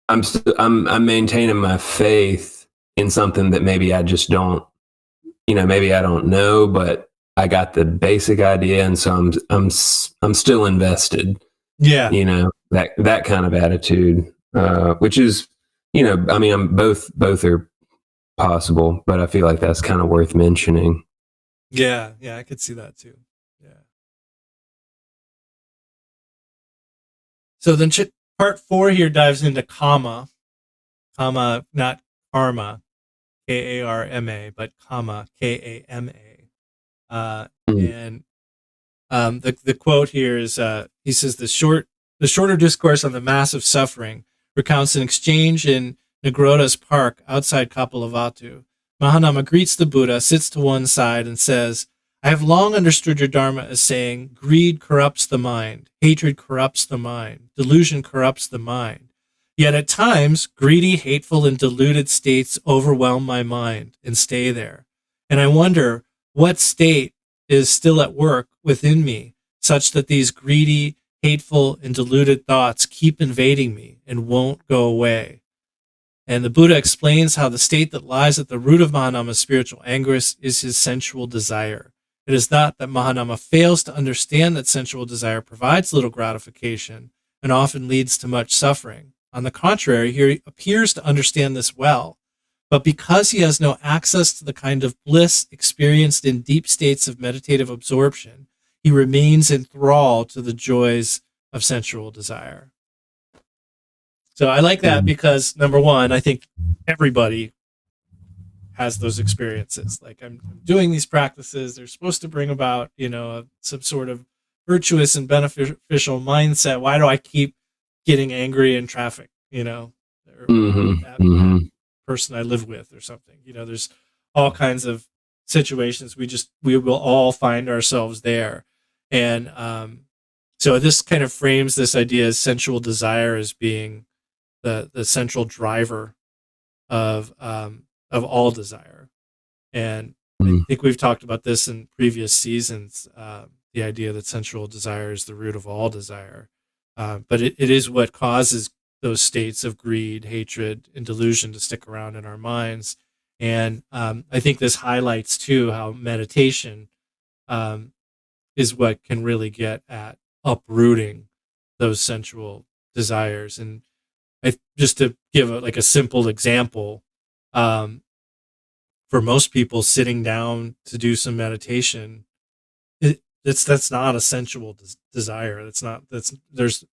I'm maintaining my faith in something that maybe I just don't, maybe I don't know, but I got the basic idea, and so I'm still invested. Yeah, that kind of attitude, which is, I mean, both are possible, but I feel like that's kind of worth mentioning. Yeah, I could see that too. Yeah. So then part 4 here dives into kama, not karma, Karma, but kama, Kama. Mm. And the quote here is he says the shorter discourse on the massive suffering recounts an exchange in Nagroda's park outside Kapilavatthu. Mahanama greets the Buddha, sits to one side, and says, I have long understood your Dharma as saying, greed corrupts the mind, hatred corrupts the mind, delusion corrupts the mind. Yet at times, greedy, hateful, and deluded states overwhelm my mind and stay there. And I wonder what state is still at work within me, such that these greedy, hateful, and deluded thoughts keep invading me and won't go away. And the Buddha explains how the state that lies at the root of Mahanama's spiritual anguish is his sensual desire. It is not that Mahanama fails to understand that sensual desire provides little gratification and often leads to much suffering. On the contrary, he appears to understand this well. But because he has no access to the kind of bliss experienced in deep states of meditative absorption, he remains enthralled to the joys of sensual desire. So I like that because, number one, I think everybody has those experiences. Like, I'm doing these practices, they're supposed to bring about, some sort of virtuous and beneficial mindset. Why do I keep getting angry in traffic, or that person I live with or something? There's all kinds of situations we will all find ourselves there. And so this kind of frames this idea as sensual desire as being the central driver of all desire. And I think we've talked about this in previous seasons, the idea that sensual desire is the root of all desire. But it is what causes those states of greed, hatred, and delusion to stick around in our minds. And I think this highlights, too, how meditation is what can really get at uprooting those sensual desires. And just to give a simple example, for most people, sitting down to do some meditation, that's not a sensual desire. There's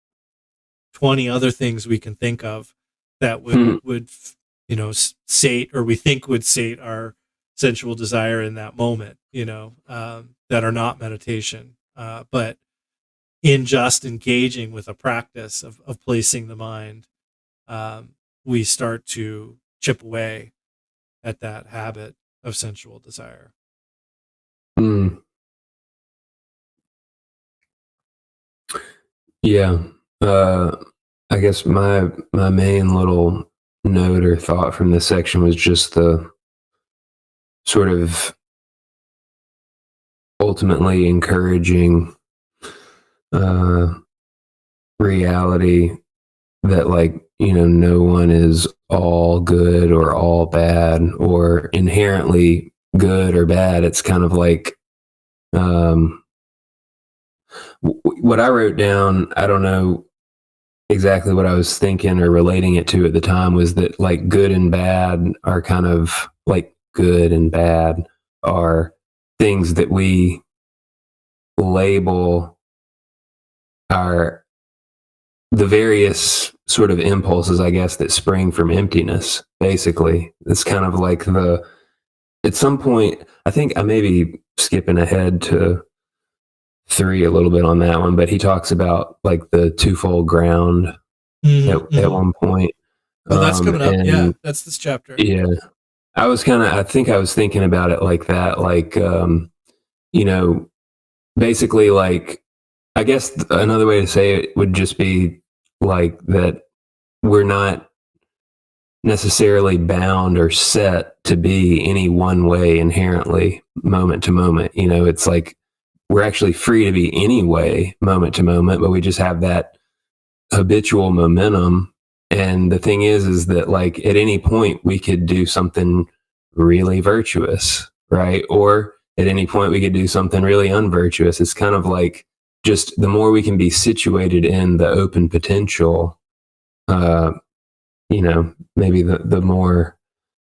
20 other things we can think of that would sate, or we think would sate our sensual desire in that moment, that are not meditation. But in just engaging with a practice of placing the mind, we start to chip away at that habit of sensual desire. Yeah. I guess my main little note or thought from this section was just the sort of ultimately encouraging reality that no one is all good or all bad or inherently good or bad. It's kind of like what I wrote down, I don't know exactly what I was thinking or relating it to at the time, was that like good and bad are kind of like good and bad are things that we label the various sort of impulses, I guess, that spring from emptiness. Basically, it's kind of like at some point, I think I may be skipping ahead to 3 a little bit on that one, but he talks about like the twofold ground at one point. Oh, that's coming up. Yeah, that's this chapter. Yeah. I think I was thinking about it like that, like, basically, like, I guess another way to say it would just be like that we're not necessarily bound or set to be any one way inherently, moment to moment. It's like we're actually free to be any way, moment to moment, but we just have that habitual momentum. And the thing is that like at any point we could do something really virtuous, right? Or at any point we could do something really unvirtuous. It's kind of like just the more we can be situated in the open potential, maybe the more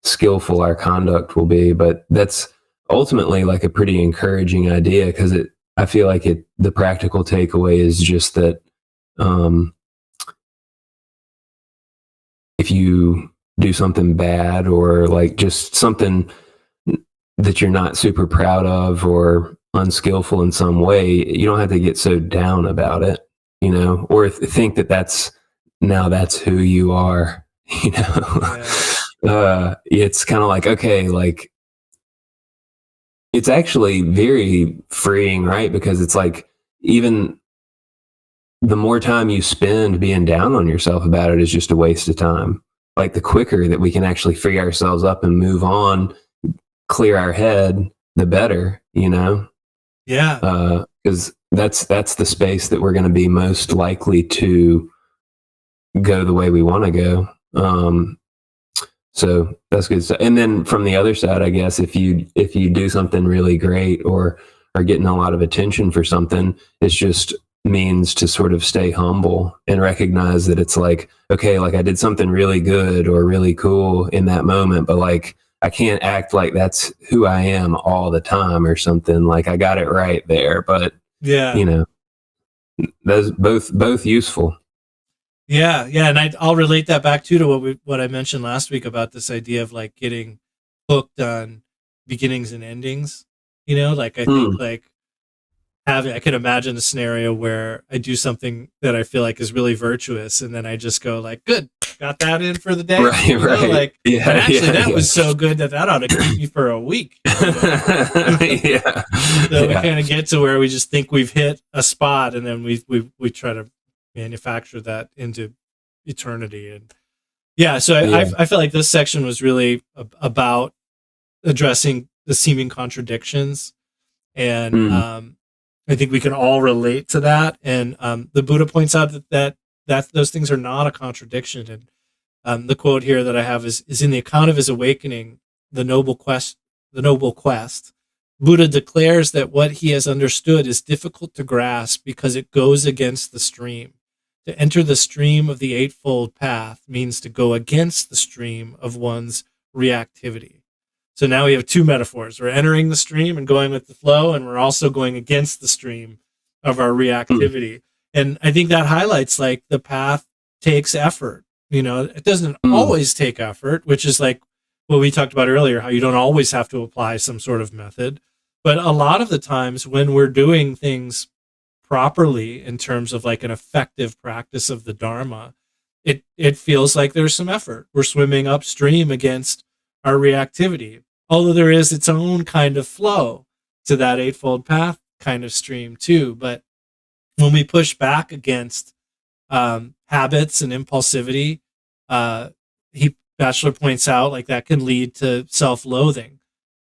skillful our conduct will be. But that's ultimately like a pretty encouraging idea, because I feel like the practical takeaway is just that um, if you do something bad or like just something that you're not super proud of or unskillful in some way, you don't have to get so down about it, or think that that's who you are, Yeah. It's kind of like, okay, like it's actually very freeing, right? Because it's like, even the more time you spend being down on yourself about it is just a waste of time. Like the quicker that we can actually free ourselves up and move on, clear our head, the better, Yeah. because that's the space that we're going to be most likely to go the way we want to go. So that's good stuff. And then from the other side, I guess if you do something really great or are getting a lot of attention for something, it's just means to sort of stay humble and recognize that it's like, okay, like I did something really good or really cool in that moment, but like I can't act like that's who I am all the time or something. Like I got it right there, but Yeah. those both useful. Yeah, yeah, and I'll relate that back too to what I mentioned last week about this idea of like getting hooked on beginnings and endings. Like I think Mm. like I can imagine a scenario where I do something that I feel like is really virtuous, and then I just go like, "Good, got that in for the day." Right, right. Like, Yeah, and actually yeah, that yeah. was so good that ought to keep me for a week. Yeah, So we yeah, kind of get to where we just think we've hit a spot, and then we try to manufacture that into eternity. And yeah, so yeah. I felt like this section was really about addressing the seeming contradictions, and Mm, I think we can all relate to that. And the Buddha points out that those things are not a contradiction. And the quote here that I have is in the account of his awakening, the noble quest, the noble quest. Buddha declares that what he has understood is difficult to grasp because it goes against the stream. To enter the stream of the Eightfold Path means to go against the stream of one's reactivity. So now we have two metaphors. We're entering the stream and going with the flow, and we're also going against the stream of our mm, reactivity. And I think that highlights like the path takes effort. It doesn't mm, always take effort, which is like what we talked about earlier, how you don't always have to apply some sort of method. But a lot of the times when we're doing things properly in terms of like an effective practice of the Dharma, it feels like there's some effort. We're swimming upstream against our reactivity, although there is its own kind of flow to that Eightfold Path kind of stream too. But when we push back against habits and impulsivity, he Batchelor points out like that can lead to self-loathing,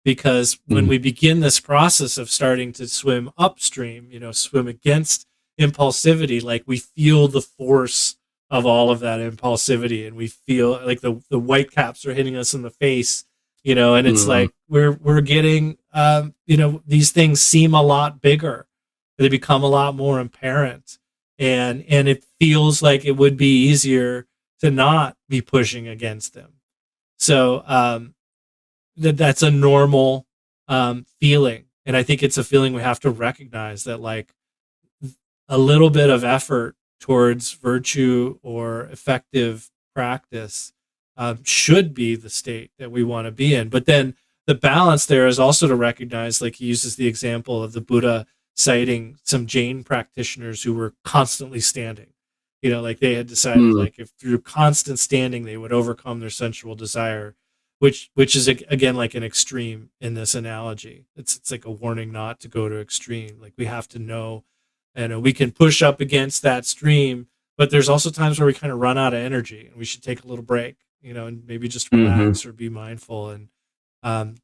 because when mm, we begin this process of starting to swim upstream, swim against impulsivity, like we feel the force of all of that impulsivity, and we feel like the white caps are hitting us in the face, and it's mm, like we're getting, these things seem a lot bigger, they become a lot more apparent, and it feels like it would be easier to not be pushing against them. So that's a normal feeling, and I think it's a feeling we have to recognize, that like a little bit of effort towards virtue or effective practice should be the state that we want to be in. But then the balance there is also to recognize, like he uses the example of the Buddha citing some Jain practitioners who were constantly standing. Like they had decided, mm, like if through constant standing they would overcome their sensual desire, which is again like an extreme in this analogy. It's like a warning not to go to extreme. Like we have to know, and we can push up against that stream, but there's also times where we kind of run out of energy and we should take a little break, and maybe just mhm, relax or be mindful. And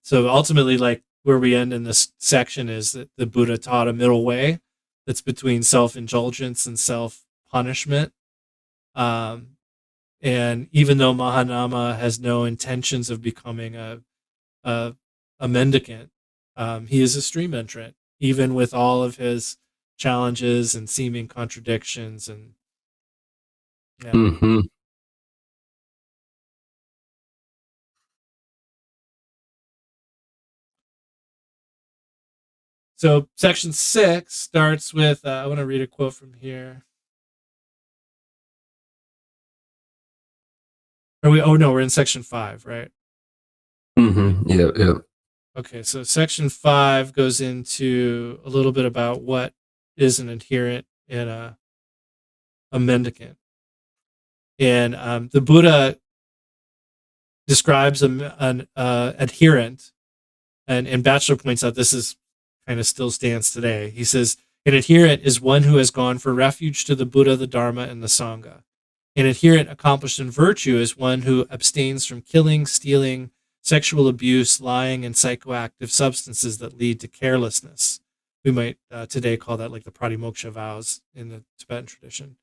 so ultimately, like where we end in this section is that the Buddha taught a middle way that's between self-indulgence and self-punishment. Um, and even though Mahanama has no intentions of becoming a, a mendicant, he is a stream entrant, even with all of his challenges and seeming contradictions. And yeah, mhm. So section 6 starts with, I want to read a quote from here. We're in section 5, right? Mm-hmm. Yeah. Okay, so section 5 goes into a little bit about what is an adherent and a mendicant. And the Buddha describes an adherent, and Batchelor points out this is kind of still stands today. He says, an adherent is one who has gone for refuge to the Buddha, the Dharma, and the Sangha. An adherent accomplished in virtue is one who abstains from killing, stealing, sexual abuse, lying, and psychoactive substances that lead to carelessness. We might today call that like the pratimoksha vows in the Tibetan tradition.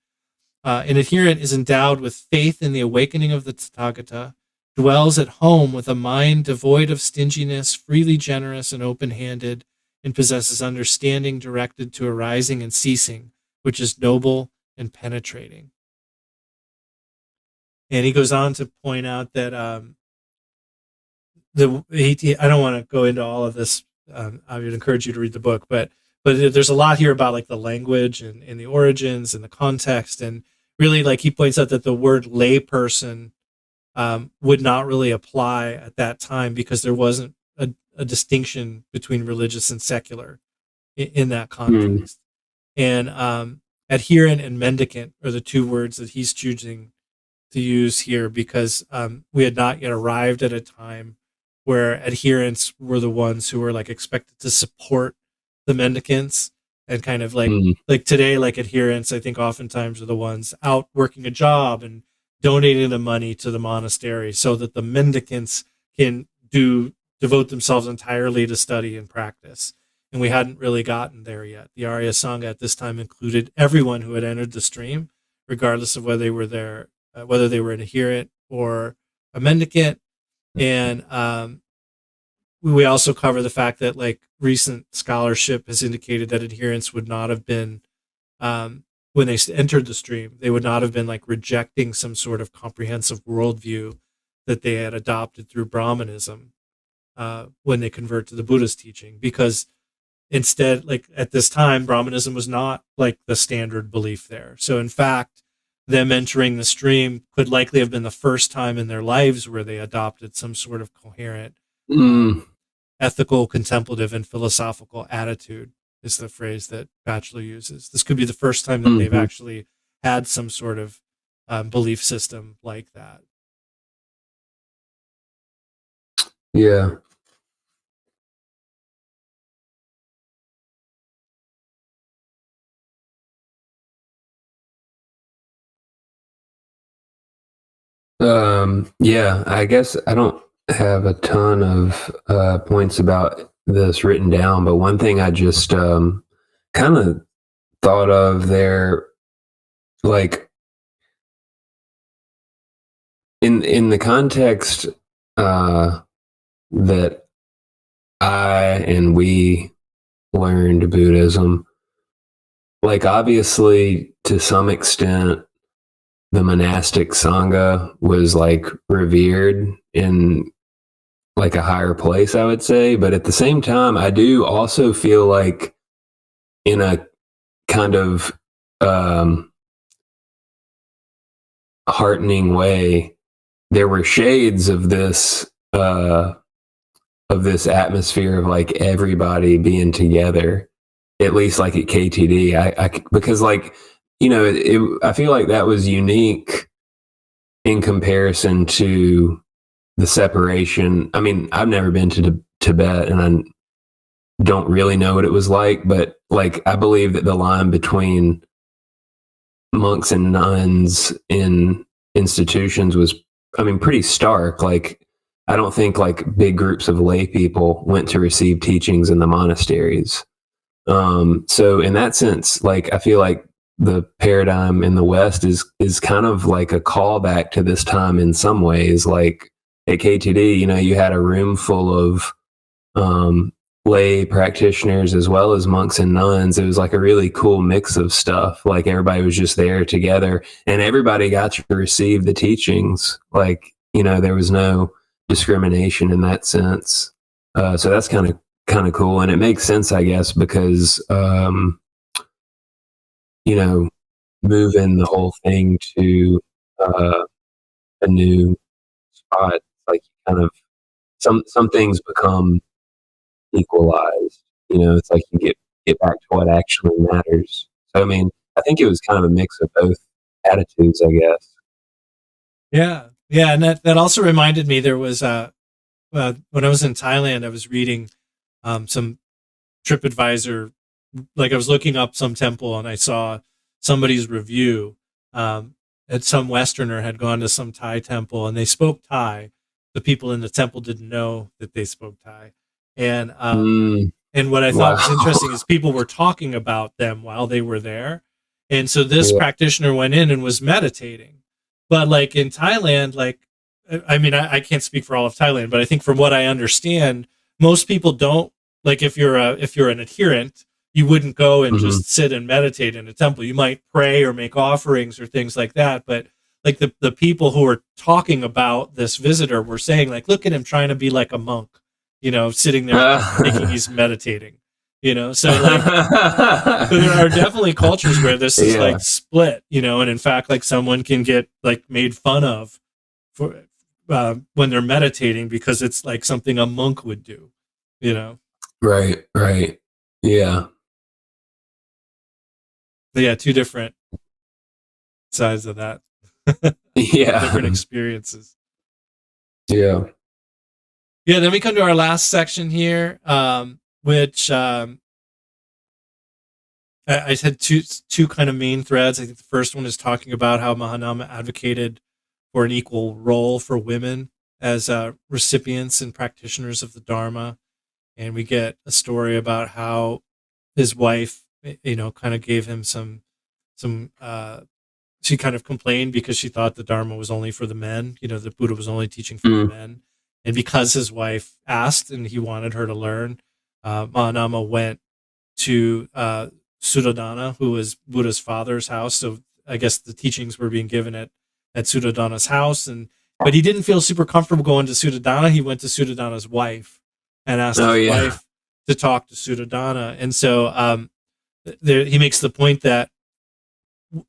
An adherent is endowed with faith in the awakening of the Tathagata, dwells at home with a mind devoid of stinginess, freely generous and open-handed, and possesses understanding directed to arising and ceasing, which is noble and penetrating. And he goes on to point out that I don't want to go into all of this. I would encourage you to read the book, but there's a lot here about like the language and the origins and the context, and really like he points out that the word layperson would not really apply at that time because there wasn't a distinction between religious and secular in that context. And adherent and mendicant are the two words that he's choosing to use here because we had not yet arrived at a time where adherents were the ones who were like expected to support the mendicants, and kind of like today, like adherents, I think oftentimes are the ones out working a job and donating the money to the monastery so that the mendicants can devote themselves entirely to study and practice. And we hadn't really gotten there yet. The Arya Sangha at this time included everyone who had entered the stream, regardless of whether they were there, whether they were an adherent or a mendicant. And we also cover the fact that like recent scholarship has indicated that adherents would not have been, when they entered the stream, they would not have been like rejecting some sort of comprehensive worldview that they had adopted through Brahmanism when they convert to the Buddha's teaching, because instead, like at this time, Brahmanism was not like the standard belief there. So in fact, them entering the stream could likely have been the first time in their lives where they adopted some sort of coherent ethical, contemplative, and philosophical attitude, is the phrase that Batchelor uses. This could be the first time that they've actually had some sort of belief system like that. Yeah. Yeah, I guess I don't have a ton of points about this written down, but one thing I just kind of thought of there, like in the context that I and we learned Buddhism, like obviously to some extent the monastic sangha was like revered in like a higher place, I would say. But at the same time, I do also feel like in a kind of heartening way, there were shades of this atmosphere of like everybody being together, at least like at KTD. I because like, you know, I feel like that was unique in comparison to the separation. I mean, I've never been to Tibet and I don't really know what it was like, but like, I believe that the line between monks and nuns in institutions was, I mean, pretty stark. Like, I don't think like big groups of lay people went to receive teachings in the monasteries. So in that sense, like, I feel like the paradigm in the West is kind of like a callback to this time in some ways. Like at KTD, you know, you had a room full of lay practitioners as well as monks and nuns. It was like a really cool mix of stuff. Like everybody was just there together and everybody got to receive the teachings. Like, you know, there was no discrimination in that sense. So that's kind of kind of cool, and it makes sense, I guess, because you know, moving the whole thing to a new spot, like kind of some things become equalized. You know, it's like you get back to what actually matters. So I mean, I think it was kind of a mix of both attitudes, I guess. Yeah. Yeah. And that also reminded me there was, when I was in Thailand, I was reading some TripAdvisor, like I was looking up some temple and I saw somebody's review. That some Westerner had gone to some Thai temple and they spoke Thai. The people in the temple didn't know that they spoke Thai. And and what I thought was interesting is people were talking about them while they were there. And so this practitioner went in and was meditating. But like in Thailand, like, I mean, I can't speak for all of Thailand, but I think from what I understand, most people don't, like if you're an adherent, you wouldn't go and just sit and meditate in a temple. You might pray or make offerings or things like that. But like the people who were talking about this visitor were saying like, look at him trying to be like a monk, you know, sitting there thinking he's meditating, you know? So like, so there are definitely cultures where this is like split, you know, and in fact, like someone can get like made fun of for when they're meditating because it's like something a monk would do, you know? Right. Yeah. So yeah, two different sides of that. Yeah. Different experiences. Yeah. Yeah, then we come to our last section here, which I had two kind of main threads. I think the first one is talking about how Mahanama advocated for an equal role for women as recipients and practitioners of the Dharma. And we get a story about how his wife, you know, kind of gave him some she kind of complained because she thought the Dharma was only for the men, you know, the Buddha was only teaching for the men. And because his wife asked and he wanted her to learn, Mahanama went to Suddhodana, who was Buddha's father's house. So I guess the teachings were being given at Suddhodana's house. But he didn't feel super comfortable going to Suddhodana. He went to Suddhodana's wife and asked his wife to talk to Suddhodana. And so he makes the point that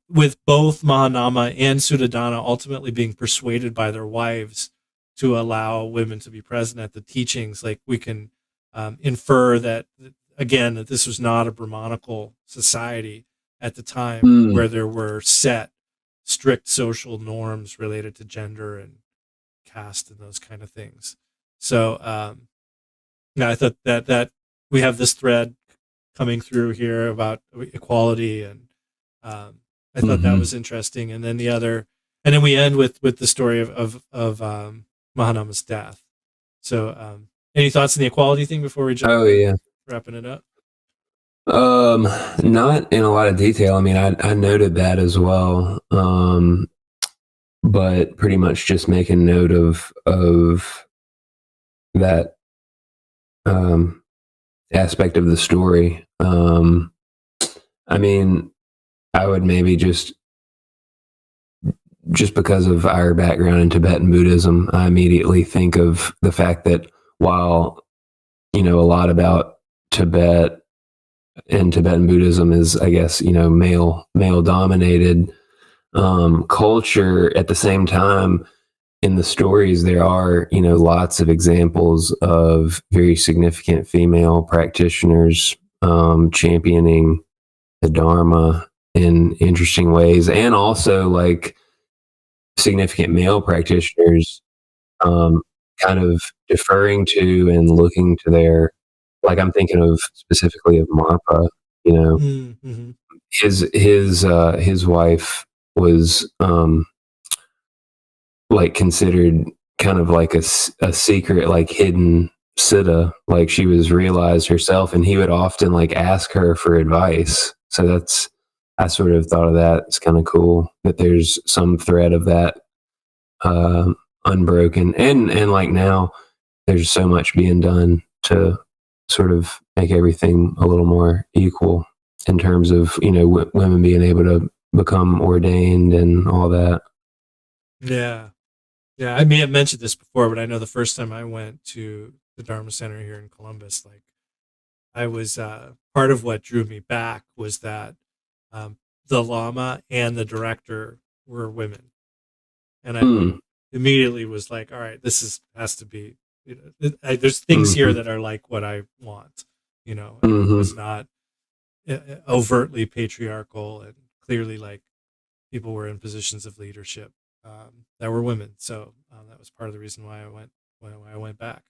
with both Mahanama and Suddhodana ultimately being persuaded by their wives to allow women to be present at the teachings, like we can infer that, again, that this was not a Brahmanical society at the time where there were set strict social norms related to gender and caste and those kind of things. So I thought that we have this thread coming through here about equality, and I thought that was interesting. And then then we end with the story of Mahanama's death. So any thoughts on the equality thing before we jump wrapping it up? Not in a lot of detail. I mean, I noted that as well. But pretty much just making note of that aspect of the story. I mean, I would maybe just because of our background in Tibetan Buddhism, I immediately think of the fact that while, you know, a lot about Tibet and Tibetan Buddhism is, I guess, you know, male dominated culture, at the same time, in the stories, there are, you know, lots of examples of very significant female practitioners championing the Dharma in interesting ways, and also like significant male practitioners kind of deferring to and looking to their, like I'm thinking of specifically of Marpa, you know, his wife was like considered kind of like a secret, like hidden siddha, like she was realized herself, and he would often like ask her for advice. So I sort of thought of that. It's kind of cool that there's some thread of that unbroken, and like now there's so much being done to sort of make everything a little more equal in terms of, you know, women being able to become ordained and all that. Yeah. Yeah, I may have mentioned this before, but I know the first time I went to the Dharma Center here in Columbus, like I was part of what drew me back was that the Lama and the director were women, and I immediately was like, all right, has to be. There's things here that are like what I want. It was not overtly patriarchal, and clearly like people were in positions of leadership that were women. So that was part of the reason why I went back.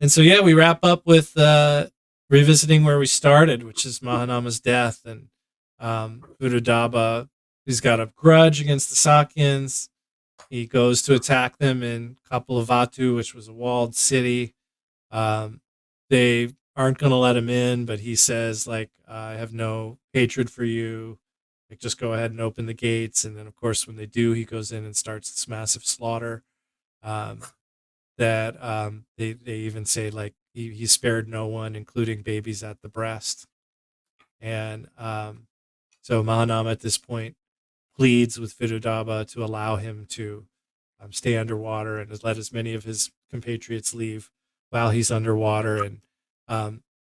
And so we wrap up with revisiting where we started, which is Mahanama's death, and Buddhadaba, he's got a grudge against the Sakyans. He goes to attack them in Kapilavatthu, which was a walled city. They aren't going to let him in, but he says, like, I have no hatred for you. Like, just go ahead and open the gates. And then, of course, when they do, he goes in and starts this massive slaughter. They even say, like, he spared no one, including babies at the breast. And so Mahanama at this point pleads with Vidudaba to allow him to stay underwater and let as many of his compatriots leave while he's underwater. And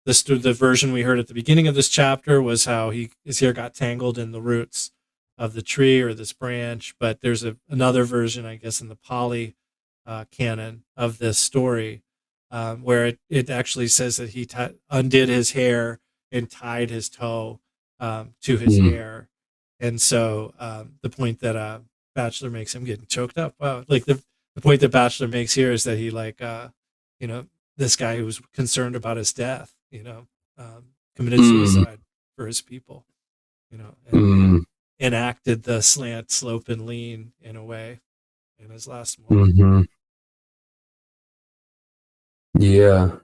the version we heard at the beginning of this chapter was how his hair got tangled in the roots of the tree or this branch. But there's another version, I guess, in the Pali canon of this story where it actually says that he undid his hair and tied his toe to his hair. And so the point that Batchelor makes, I'm getting choked up. Wow. Like the point that Batchelor makes here is that he this guy who was concerned about his death, committed suicide for his people, and enacted the slant, slope, and lean in a way in his last moment. Yeah.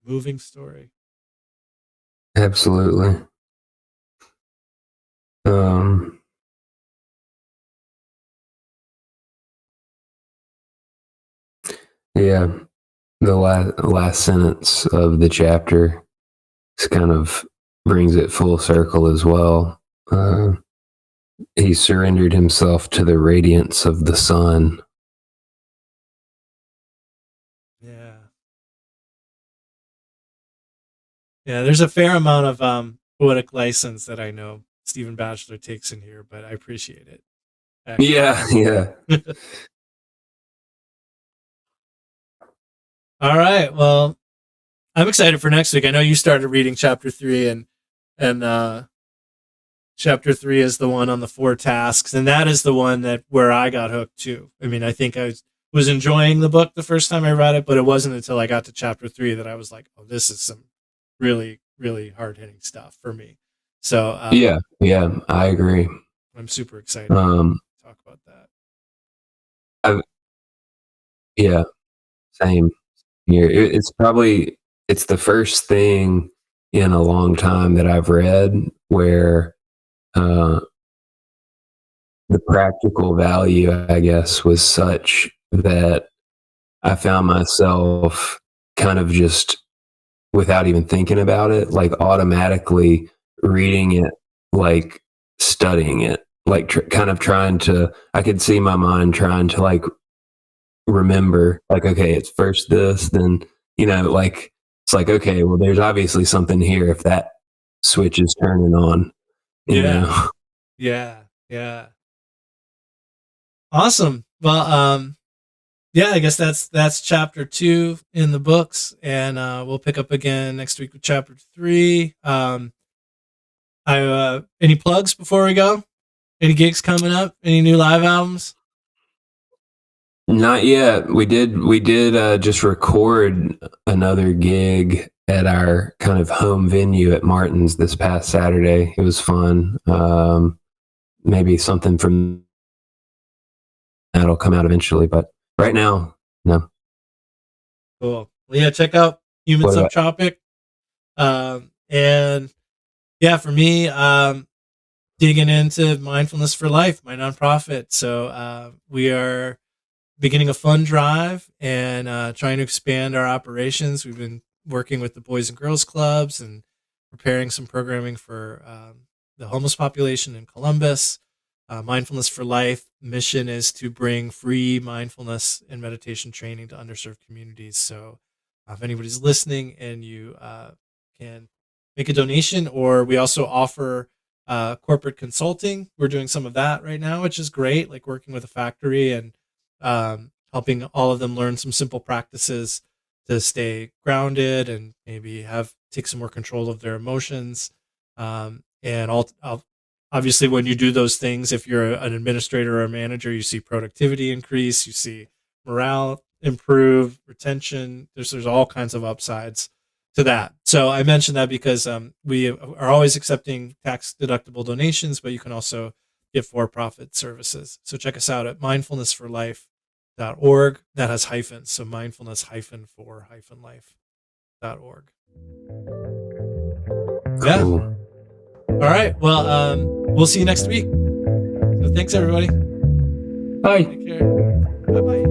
Moving story. Absolutely. Yeah. The last sentence of the chapter kind of brings it full circle as well. He surrendered himself to the radiance of the sun. Yeah, there's a fair amount of poetic license that I know Stephen Batchelor takes in here, but I appreciate it. Actually. Yeah. All right. Well, I'm excited for next week. I know you started reading chapter 3, and chapter 3 is the one on the 4 tasks, and that is the one where I got hooked too. I mean, I think I was enjoying the book the first time I read it, but it wasn't until I got to chapter 3 that I was like, oh, this is some really, really hard-hitting stuff for me. So yeah, I agree. I'm super excited to talk about that. Same here. It's the first thing in a long time that I've read where the practical value, I guess, was such that I found myself kind of just, without even thinking about it, like automatically reading it, like studying it, like kind of trying to, I could see my mind trying to like remember, like, okay, it's first this, then, like, it's like, okay, well, there's obviously something here if that switch is turning on, you know? Yeah. Awesome. Well, I guess that's chapter 2 in the books, and we'll pick up again next week with chapter 3. Any plugs before we go? Any gigs coming up? Any new live albums? Not yet. We did just record another gig at our kind of home venue at Martin's this past Saturday. It was fun. Maybe something from that'll come out eventually, but right now, no. Cool. Well, yeah, check out Human Subtropic. And yeah, for me, digging into Mindfulness for Life, my nonprofit. So we are beginning a fund drive and trying to expand our operations. We've been working with the Boys and Girls Clubs and preparing some programming for the homeless population in Columbus. Mindfulness for Life mission is to bring free mindfulness and meditation training to underserved communities. So if anybody's listening and you can make a donation, or we also offer corporate consulting. We're doing some of that right now, which is great, like working with a factory and helping all of them learn some simple practices to stay grounded and maybe take some more control of their emotions. And obviously, when you do those things, if you're an administrator or a manager, you see productivity increase, you see morale improve, retention. There's all kinds of upsides to that. So I mentioned that because we are always accepting tax deductible donations, but you can also get for-profit services. So check us out at mindfulnessforlife.org. That has hyphens, so mindfulness-for-life.org. Cool. Yeah. All right. Well, we'll see you next week. So thanks, everybody. Bye. Take care. Bye-bye.